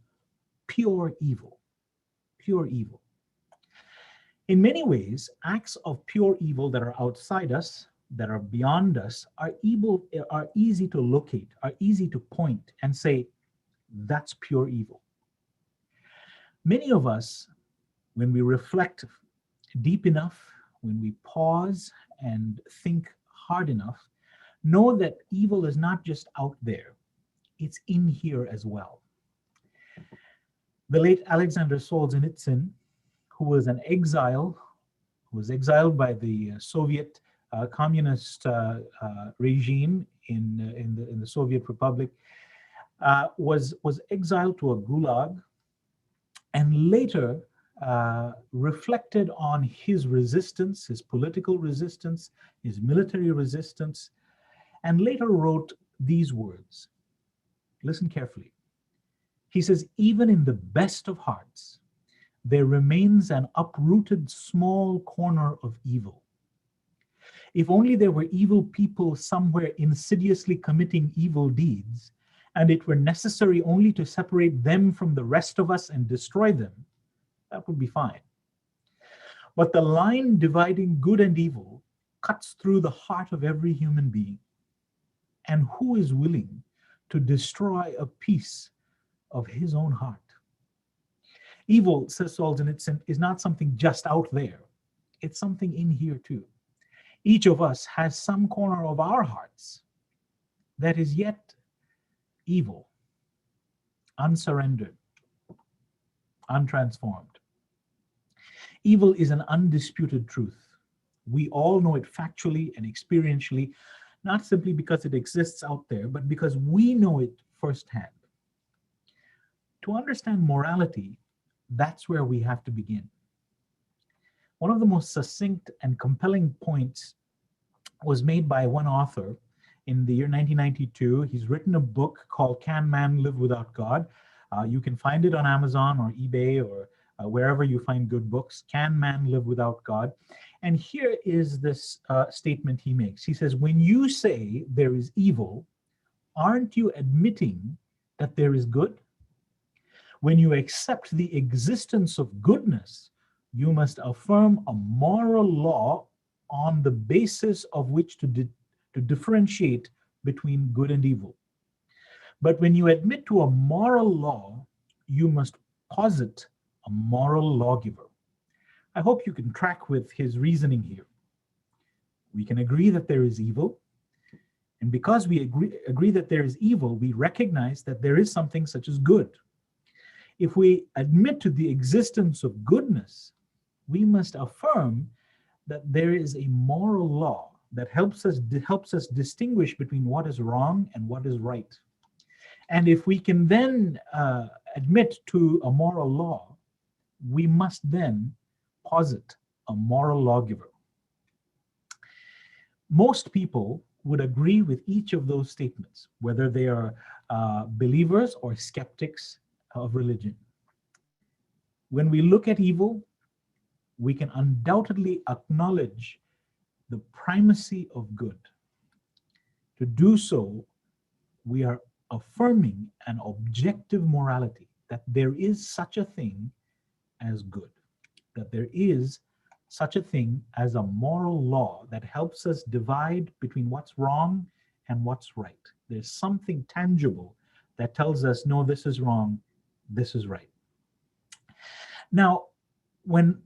pure evil, pure evil. In many ways, acts of pure evil that are outside us, that are beyond us, are easy to locate, are easy to point and say, that's pure evil. Many of us, when we reflect deep enough, when we pause and think hard enough, know that evil is not just out there, it's in here as well. The late Alexander Solzhenitsyn, who was exiled by the Soviet communist regime in the Soviet Republic, was exiled to a gulag, and later reflected on his resistance, his political resistance, his military resistance, and later wrote these words. Listen carefully. He says, even in the best of hearts, there remains an uprooted small corner of evil. If only there were evil people somewhere insidiously committing evil deeds, and it were necessary only to separate them from the rest of us and destroy them, that would be fine. But the line dividing good and evil cuts through the heart of every human being. And who is willing to destroy a piece of his own heart? Evil, says Solzhenitsyn, is not something just out there. It's something in here too. Each of us has some corner of our hearts that is yet evil, unsurrendered, untransformed. Evil is an undisputed truth. We all know it factually and experientially, not simply because it exists out there, but because we know it firsthand. To understand morality, that's where we have to begin. One of the most succinct and compelling points was made by one author in the year 1992. He's written a book called Can Man Live Without God? You can find it on Amazon or eBay or wherever you find good books. Can Man Live Without God? And here is this statement he makes. He says, when you say there is evil, aren't you admitting that there is good? When you accept the existence of goodness, you must affirm a moral law on the basis of which to differentiate between good and evil. But when you admit to a moral law, you must posit a moral lawgiver. I hope you can track with his reasoning here. We can agree that there is evil, and because we agree that there is evil, we recognize that there is something such as good. If we admit to the existence of goodness, we must affirm that there is a moral law that helps us distinguish between what is wrong and what is right. And if we can then admit to a moral law, we must then posit a moral lawgiver. Most people would agree with each of those statements, whether they are believers or skeptics of religion. When we look at evil, we can undoubtedly acknowledge the primacy of good. To do so, we are affirming an objective morality, that there is such a thing as good, that there is such a thing as a moral law that helps us divide between what's wrong and what's right. There's something tangible that tells us, no, this is wrong, this is right. Now, when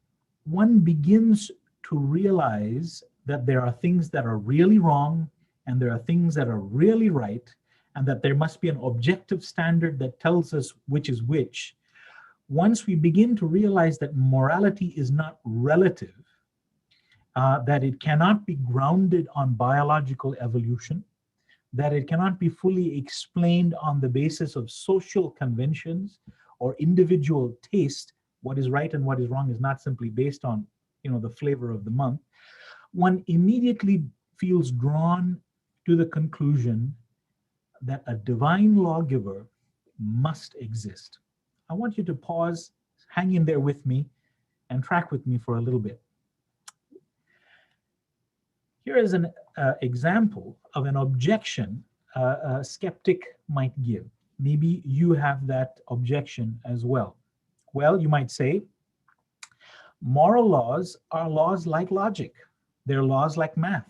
one begins to realize that there are things that are really wrong and there are things that are really right, and that there must be an objective standard that tells us which is which, once we begin to realize that morality is not relative, that it cannot be grounded on biological evolution, that it cannot be fully explained on the basis of social conventions or individual taste, what is right and what is wrong is not simply based on, the flavor of the month, one immediately feels drawn to the conclusion that a divine lawgiver must exist. I want you to pause, hang in there with me, and track with me for a little bit. Here is an example of an objection a skeptic might give. Maybe you have that objection as well. Well, you might say, moral laws are laws like logic. They're laws like math.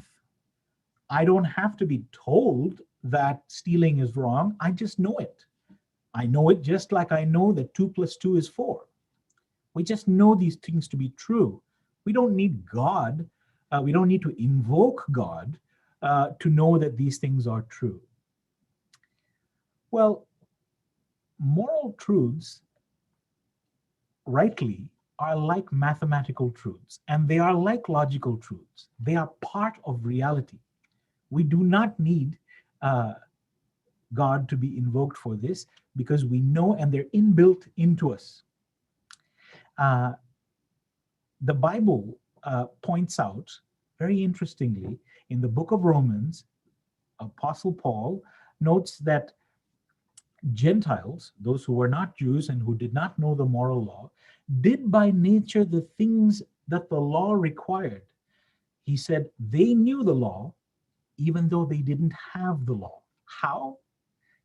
I don't have to be told that stealing is wrong. I just know it. I know it just like I know that 2 + 2 is 4. We just know these things to be true. We don't need God. We don't need to invoke God to know that these things are true. Well, moral truths, rightly, are like mathematical truths, and they are like logical truths. They are part of reality. We do not need God to be invoked for this, because we know, and they're inbuilt into us. the Bible points out, very interestingly, in the book of Romans, Apostle Paul notes that Gentiles, those who were not Jews and who did not know the moral law, did by nature the things that the law required. He said they knew the law, even though they didn't have the law. How?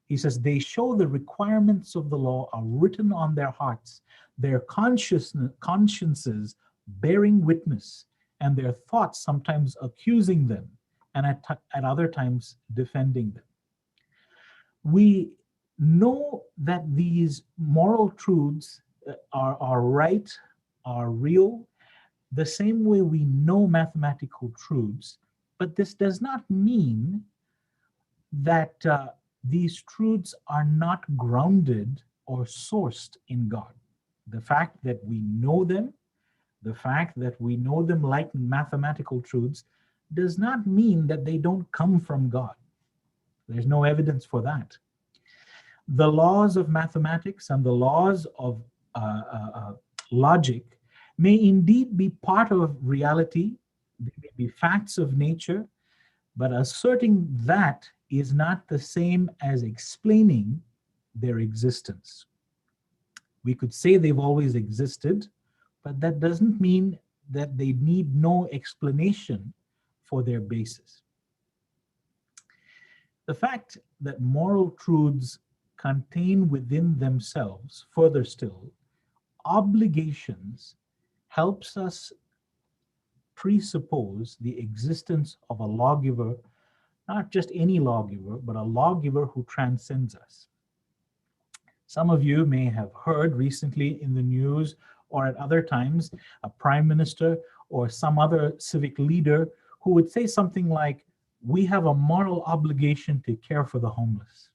He says they show the requirements of the law are written on their hearts, their consciences bearing witness, and their thoughts sometimes accusing them, and at other times defending them. We know that these moral truths are right, are real, the same way we know mathematical truths, but this does not mean that these truths are not grounded or sourced in God. The fact that we know them, the fact that we know them like mathematical truths, does not mean that they don't come from God. There's no evidence for that. The laws of mathematics and the laws of logic may indeed be part of reality, they may be facts of nature, but asserting that is not the same as explaining their existence. We could say they've always existed, but that doesn't mean that they need no explanation for their basis. The fact that moral truths contain within themselves, further still, obligations helps us presuppose the existence of a lawgiver, not just any lawgiver, but a lawgiver who transcends us. Some of you may have heard recently in the news or at other times a prime minister or some other civic leader who would say something like, we have a moral obligation to care for the homeless.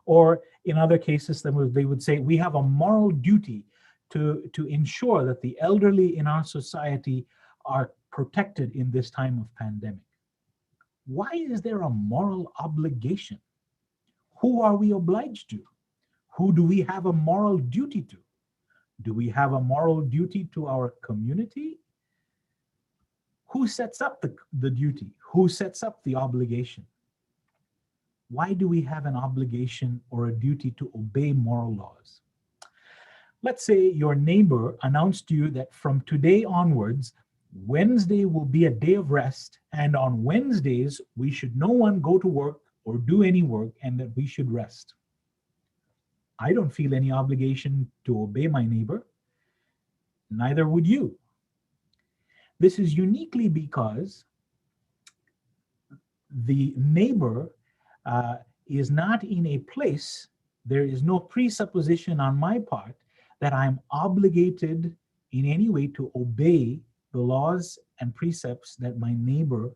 Or in other cases, they would say, we have a moral duty to ensure that the elderly in our society are protected in this time of pandemic. Why is there a moral obligation? Who are we obliged to? Who do we have a moral duty to? Do we have a moral duty to our community? Who sets up the duty? Who sets up the obligation? Why do we have an obligation or a duty to obey moral laws? Let's say your neighbor announced to you that from today onwards, Wednesday will be a day of rest, and on Wednesdays, no one go to work or do any work, and that we should rest. I don't feel any obligation to obey my neighbor. Neither would you. This is uniquely because the neighbor is not in a place, there is no presupposition on my part that I'm obligated in any way to obey the laws and precepts that my neighbor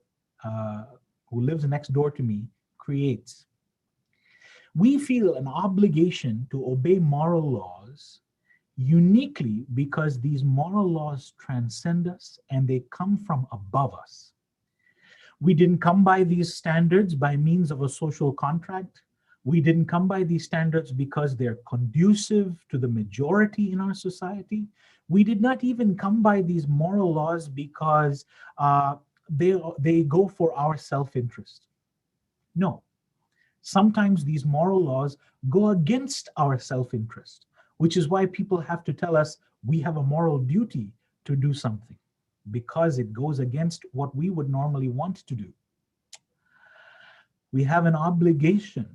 who lives next door to me creates. We feel an obligation to obey moral laws uniquely because these moral laws transcend us and they come from above us. We didn't come by these standards by means of a social contract. We didn't come by these standards because they're conducive to the majority in our society. We did not even come by these moral laws because they go for our self-interest. No. Sometimes these moral laws go against our self-interest, which is why people have to tell us we have a moral duty to do something, because it goes against what we would normally want to do. We have an obligation,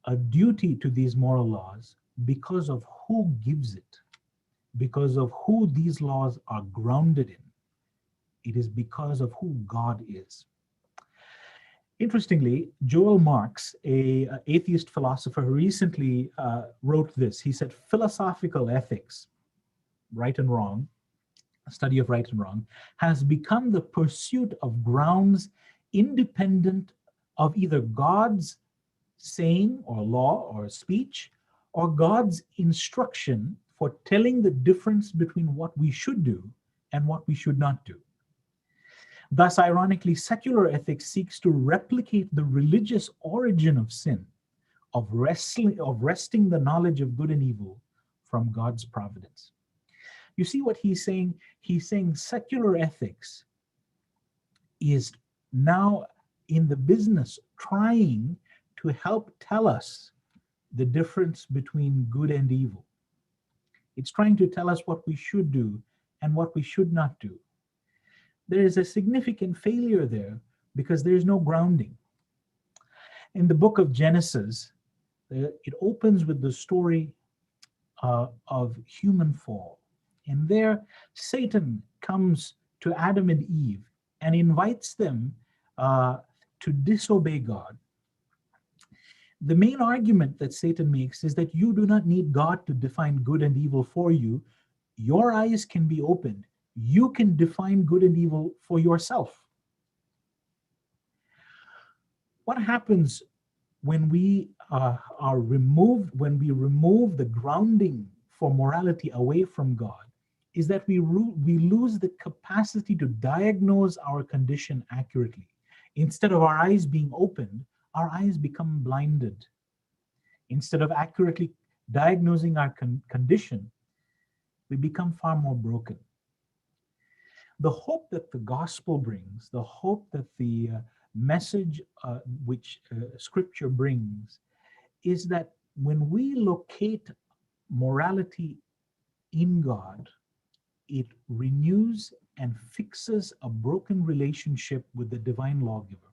a duty to these moral laws because of who gives it, because of who these laws are grounded in. It is because of who God is. Interestingly, Joel Marx, an atheist philosopher, recently wrote this. He said, philosophical ethics, right and wrong, a study of right and wrong, has become the pursuit of grounds independent of either God's saying or law or speech, or God's instruction for telling the difference between what we should do and what we should not do. Thus, ironically, secular ethics seeks to replicate the religious origin of sin, of wresting the knowledge of good and evil from God's providence. You see what he's saying? He's saying secular ethics is now in the business trying to help tell us the difference between good and evil. It's trying to tell us what we should do and what we should not do. There is a significant failure there because there's no grounding. In the book of Genesis, it opens with the story of human fall. And there, Satan comes to Adam and Eve and invites them to disobey God. The main argument that Satan makes is that you do not need God to define good and evil for you. Your eyes can be opened. You can define good and evil for yourself. What happens when we when we remove the grounding for morality away from God is that we lose the capacity to diagnose our condition accurately. Instead of our eyes being opened, our eyes become blinded. Instead of accurately diagnosing our condition, we become far more broken. The hope that the gospel brings, the hope that the message which scripture brings, is that when we locate morality in God, it renews and fixes a broken relationship with the divine lawgiver.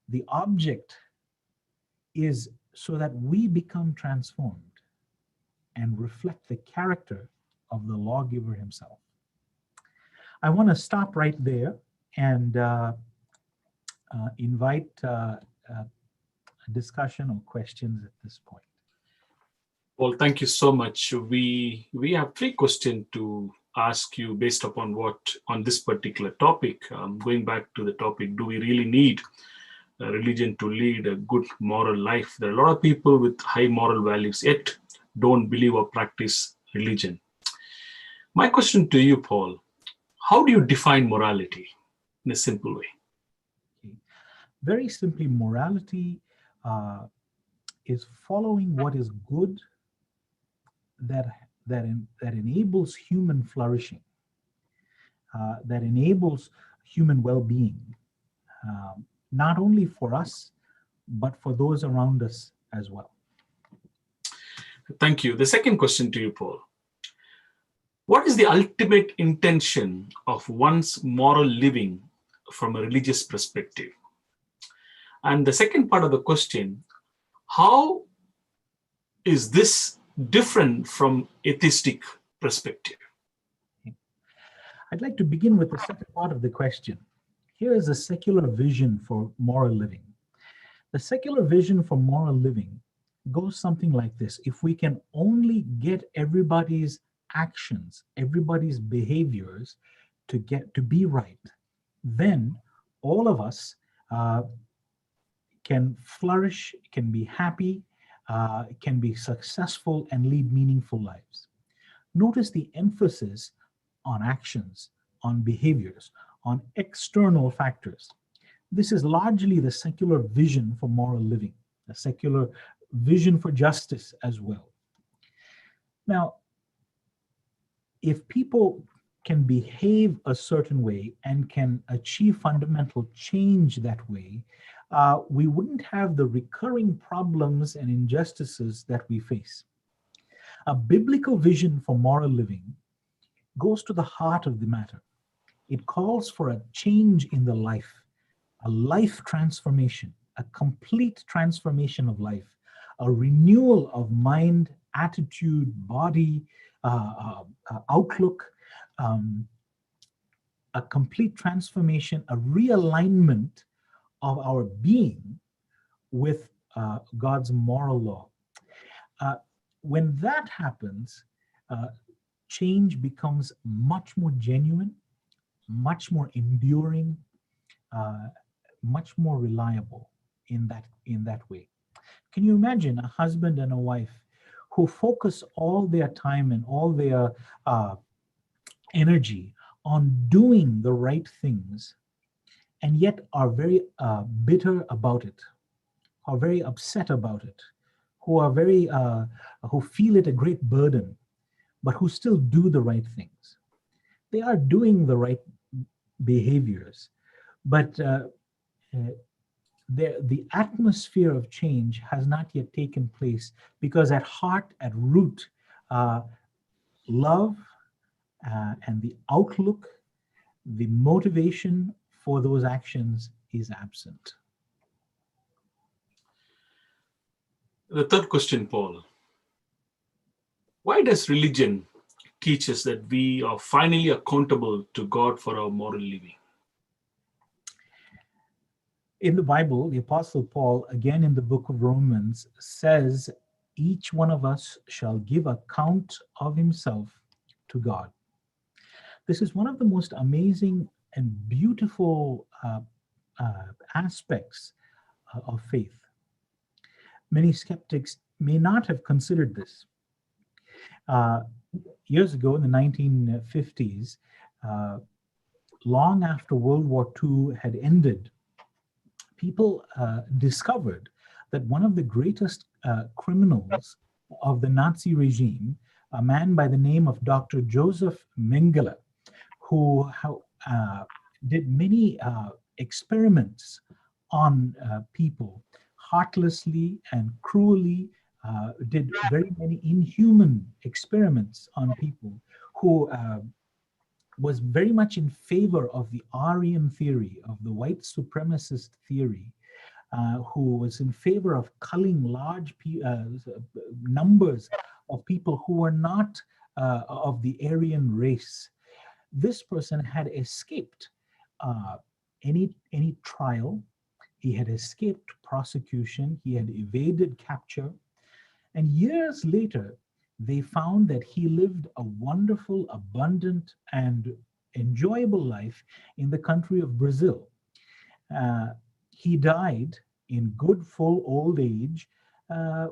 The object is so that we become transformed and reflect the character of the lawgiver himself. I want to stop right there and invite a discussion or questions at this point. Well, thank you so much. We have 3 questions to ask you based upon on this particular topic. Going back to the topic, do we really need a religion to lead a good moral life? There are a lot of people with high moral values yet don't believe or practice religion. My question to you, Paul, how do you define morality in a simple way? Okay. Very simply, morality is following what is good that enables human flourishing, that enables human well-being, not only for us, but for those around us as well. Thank you. The second question to you, Paul. What is the ultimate intention of one's moral living from a religious perspective? And the second part of the question, how is this different from atheistic perspective? I'd like to begin with the second part of the question. Here is a secular vision for moral living. The secular vision for moral living goes something like this. If we can only get everybody's actions, everybody's behaviors to be right, then all of us can flourish, can be happy, can be successful and lead meaningful lives. Notice the emphasis on actions, on behaviors, on external factors. This is largely the secular vision for moral living, a secular vision for justice as well. Now, if people can behave a certain way and can achieve fundamental change that way, we wouldn't have the recurring problems and injustices that we face. A biblical vision for moral living goes to the heart of the matter. It calls for a change in the life, a life transformation, a complete transformation of life, a renewal of mind, attitude, body, outlook, a complete transformation, a realignment of our being with God's moral law. When that happens, change becomes much more genuine, much more enduring, much more reliable in that way. Can you imagine a husband and a wife who focus all their time and all their energy on doing the right things, and yet are very bitter about it, are very upset about it, who feel it a great burden? but who still do the right things. They are doing the right behaviors, but the atmosphere of change has not yet taken place, because at heart, at root, love and the outlook, the motivation for those actions is absent. The third question, Paul. Why does religion teach us that we are finally accountable to God for our moral living? In the Bible, the Apostle Paul, again in the book of Romans, says, each one of us shall give account of himself to God. This is one of the most amazing and beautiful aspects of faith. Many skeptics may not have considered this. Years ago, in the 1950s, long after World War II had ended, people discovered that one of the greatest criminals of the Nazi regime, a man by the name of Dr. Joseph Mengele, who did many experiments on people, heartlessly and cruelly, did very many inhuman experiments on people, who was very much in favor of the Aryan theory, of the white supremacist theory, who was in favor of culling large numbers of people who were not of the Aryan race. This person had escaped any trial. He had escaped prosecution. He had evaded capture. And years later, they found that he lived a wonderful, abundant, and enjoyable life in the country of Brazil. He died in good, full old age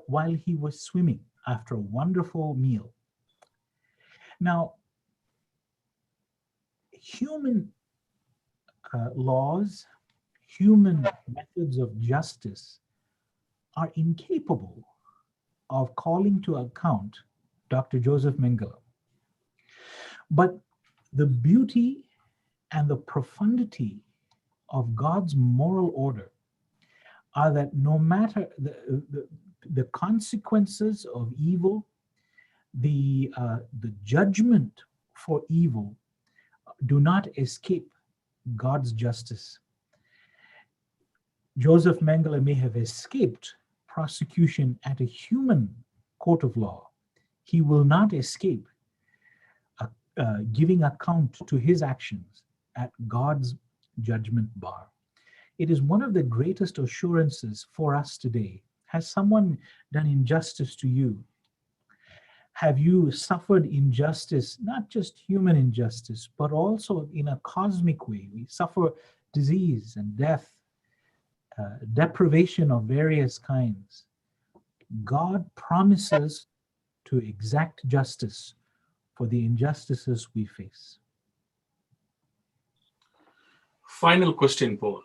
while he was swimming after a wonderful meal. Now, human laws, human methods of justice are incapable of calling to account Dr. Joseph Mengele. But the beauty and the profundity of God's moral order are that no matter the consequences of evil, the judgment for evil do not escape God's justice. Joseph Mengele may have escaped prosecution at a human court of law. He will not escape giving account to his actions at God's judgment bar. It is one of the greatest assurances for us today. Has someone done injustice to you? Have you suffered injustice, not just human injustice, but also in a cosmic way? We suffer disease and death, deprivation of various kinds. God promises to exact justice for the injustices we face. Final question, Paul.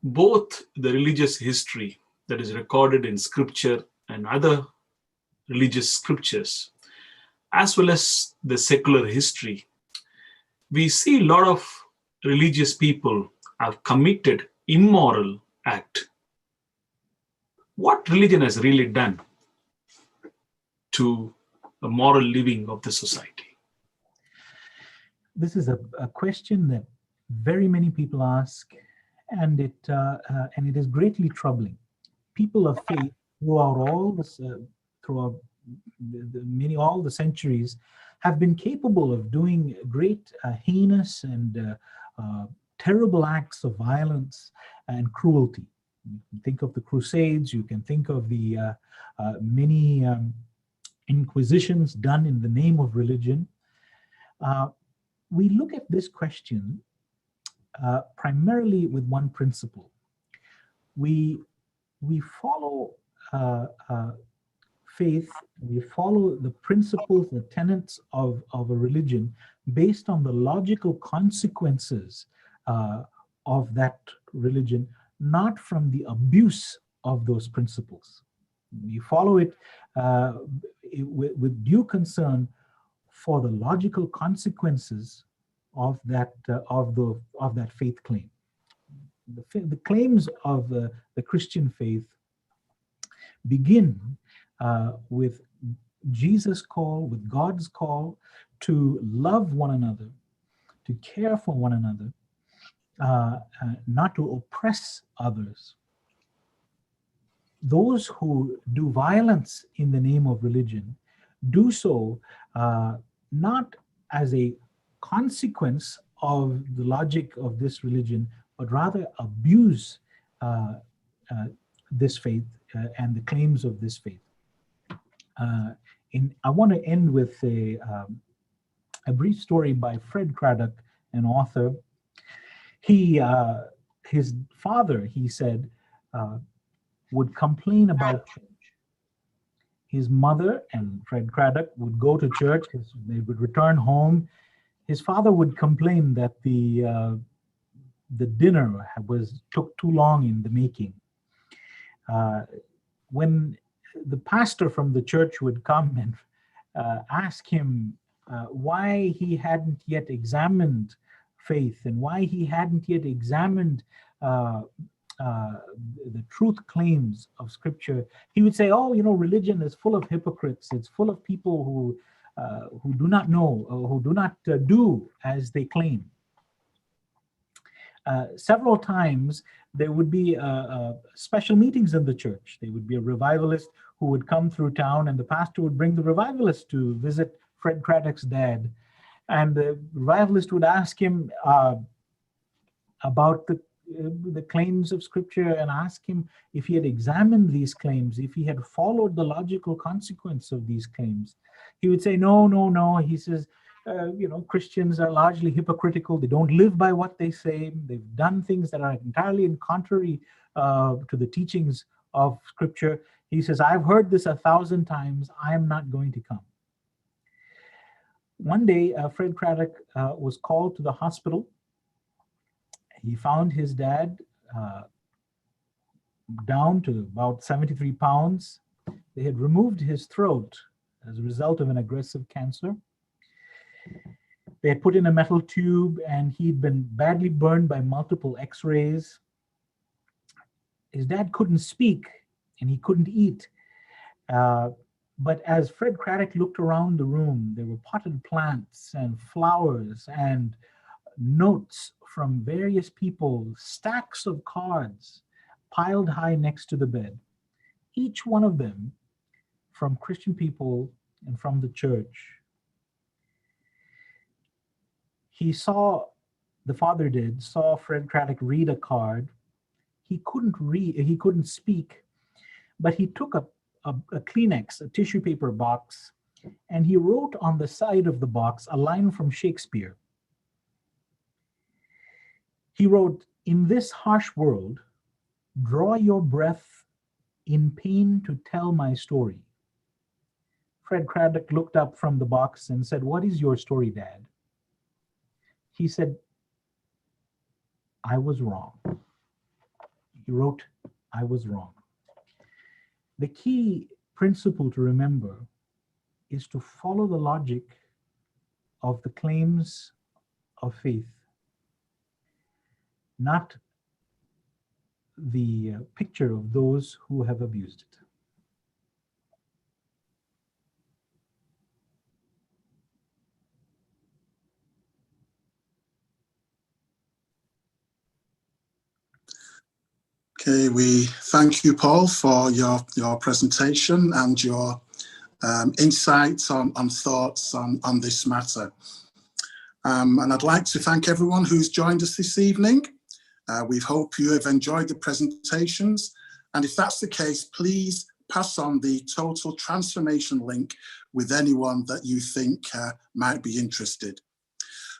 Both the religious history that is recorded in scripture and other religious scriptures, as well as the secular history, we see a lot of religious people have committed immoral act. What religion has really done to the moral living of the society? This is a question that very many people ask, and it is greatly troubling. People of faith throughout all the centuries have been capable of doing great heinous and terrible acts of violence and cruelty. You can think of the Crusades. You can think of the many inquisitions done in the name of religion. We look at this question primarily with one principle. We follow faith, we follow the principles, the tenets of a religion based on the logical consequences of that religion, not from the abuse of those principles. We follow it with due concern for the logical consequences of that faith claim. The claims of the Christian faith begin with Jesus' call, with God's call to love one another, to care for one another, not to oppress others. Those who do violence in the name of religion do so not as a consequence of the logic of this religion, but rather abuse this faith and the claims of this faith. I want to end with a brief story by Fred Craddock, an author. His father, he said, would complain about church. His mother and Fred Craddock would go to church. They would return home. His father would complain that the dinner took too long in the making. When the pastor from the church would come and ask him why he hadn't yet examined faith and why he hadn't yet examined the truth claims of Scripture, he would say, "Oh, religion is full of hypocrites. It's full of people who do not know, or who do not do as they claim." Several times there would be special meetings in the church. There would be a revivalist who would come through town, and the pastor would bring the revivalist to visit Fred Craddock's dad. And the revivalist would ask him about the claims of Scripture and ask him if he had examined these claims, if he had followed the logical consequence of these claims. He would say, no. He says, Christians are largely hypocritical. They don't live by what they say. They've done things that are entirely in contrary to the teachings of Scripture. He says, I've heard this 1,000 times. I am not going to come. One day, Fred Craddock was called to the hospital. He found his dad down to about 73 pounds. They had removed his throat as a result of an aggressive cancer. They had put in a metal tube, and he'd been badly burned by multiple x-rays. His dad couldn't speak, and he couldn't eat. But as Fred Craddock looked around the room, there were potted plants and flowers and notes from various people, stacks of cards piled high next to the bed, each one of them from Christian people and from the church. The father saw Fred Craddock read a card. He couldn't speak, but he took a Kleenex, a tissue paper box, and he wrote on the side of the box a line from Shakespeare. He wrote, "In this harsh world, draw your breath in pain to tell my story." Fred Craddock looked up from the box and said, "What is your story, Dad?" He said, "I was wrong." He wrote, "I was wrong." The key principle to remember is to follow the logic of the claims of faith, not the picture of those who have abused it. Okay, we thank you, Paul, for your presentation and your insights on thoughts on this matter. And I'd like to thank everyone who's joined us this evening. We hope you have enjoyed the presentations. And if that's the case, please pass on the Total Transformation link with anyone that you think might be interested.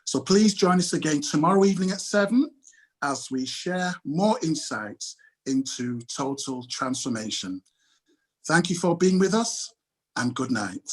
So please join us again tomorrow evening at 7 as we share more insights into total transformation. Thank you for being with us, and good night.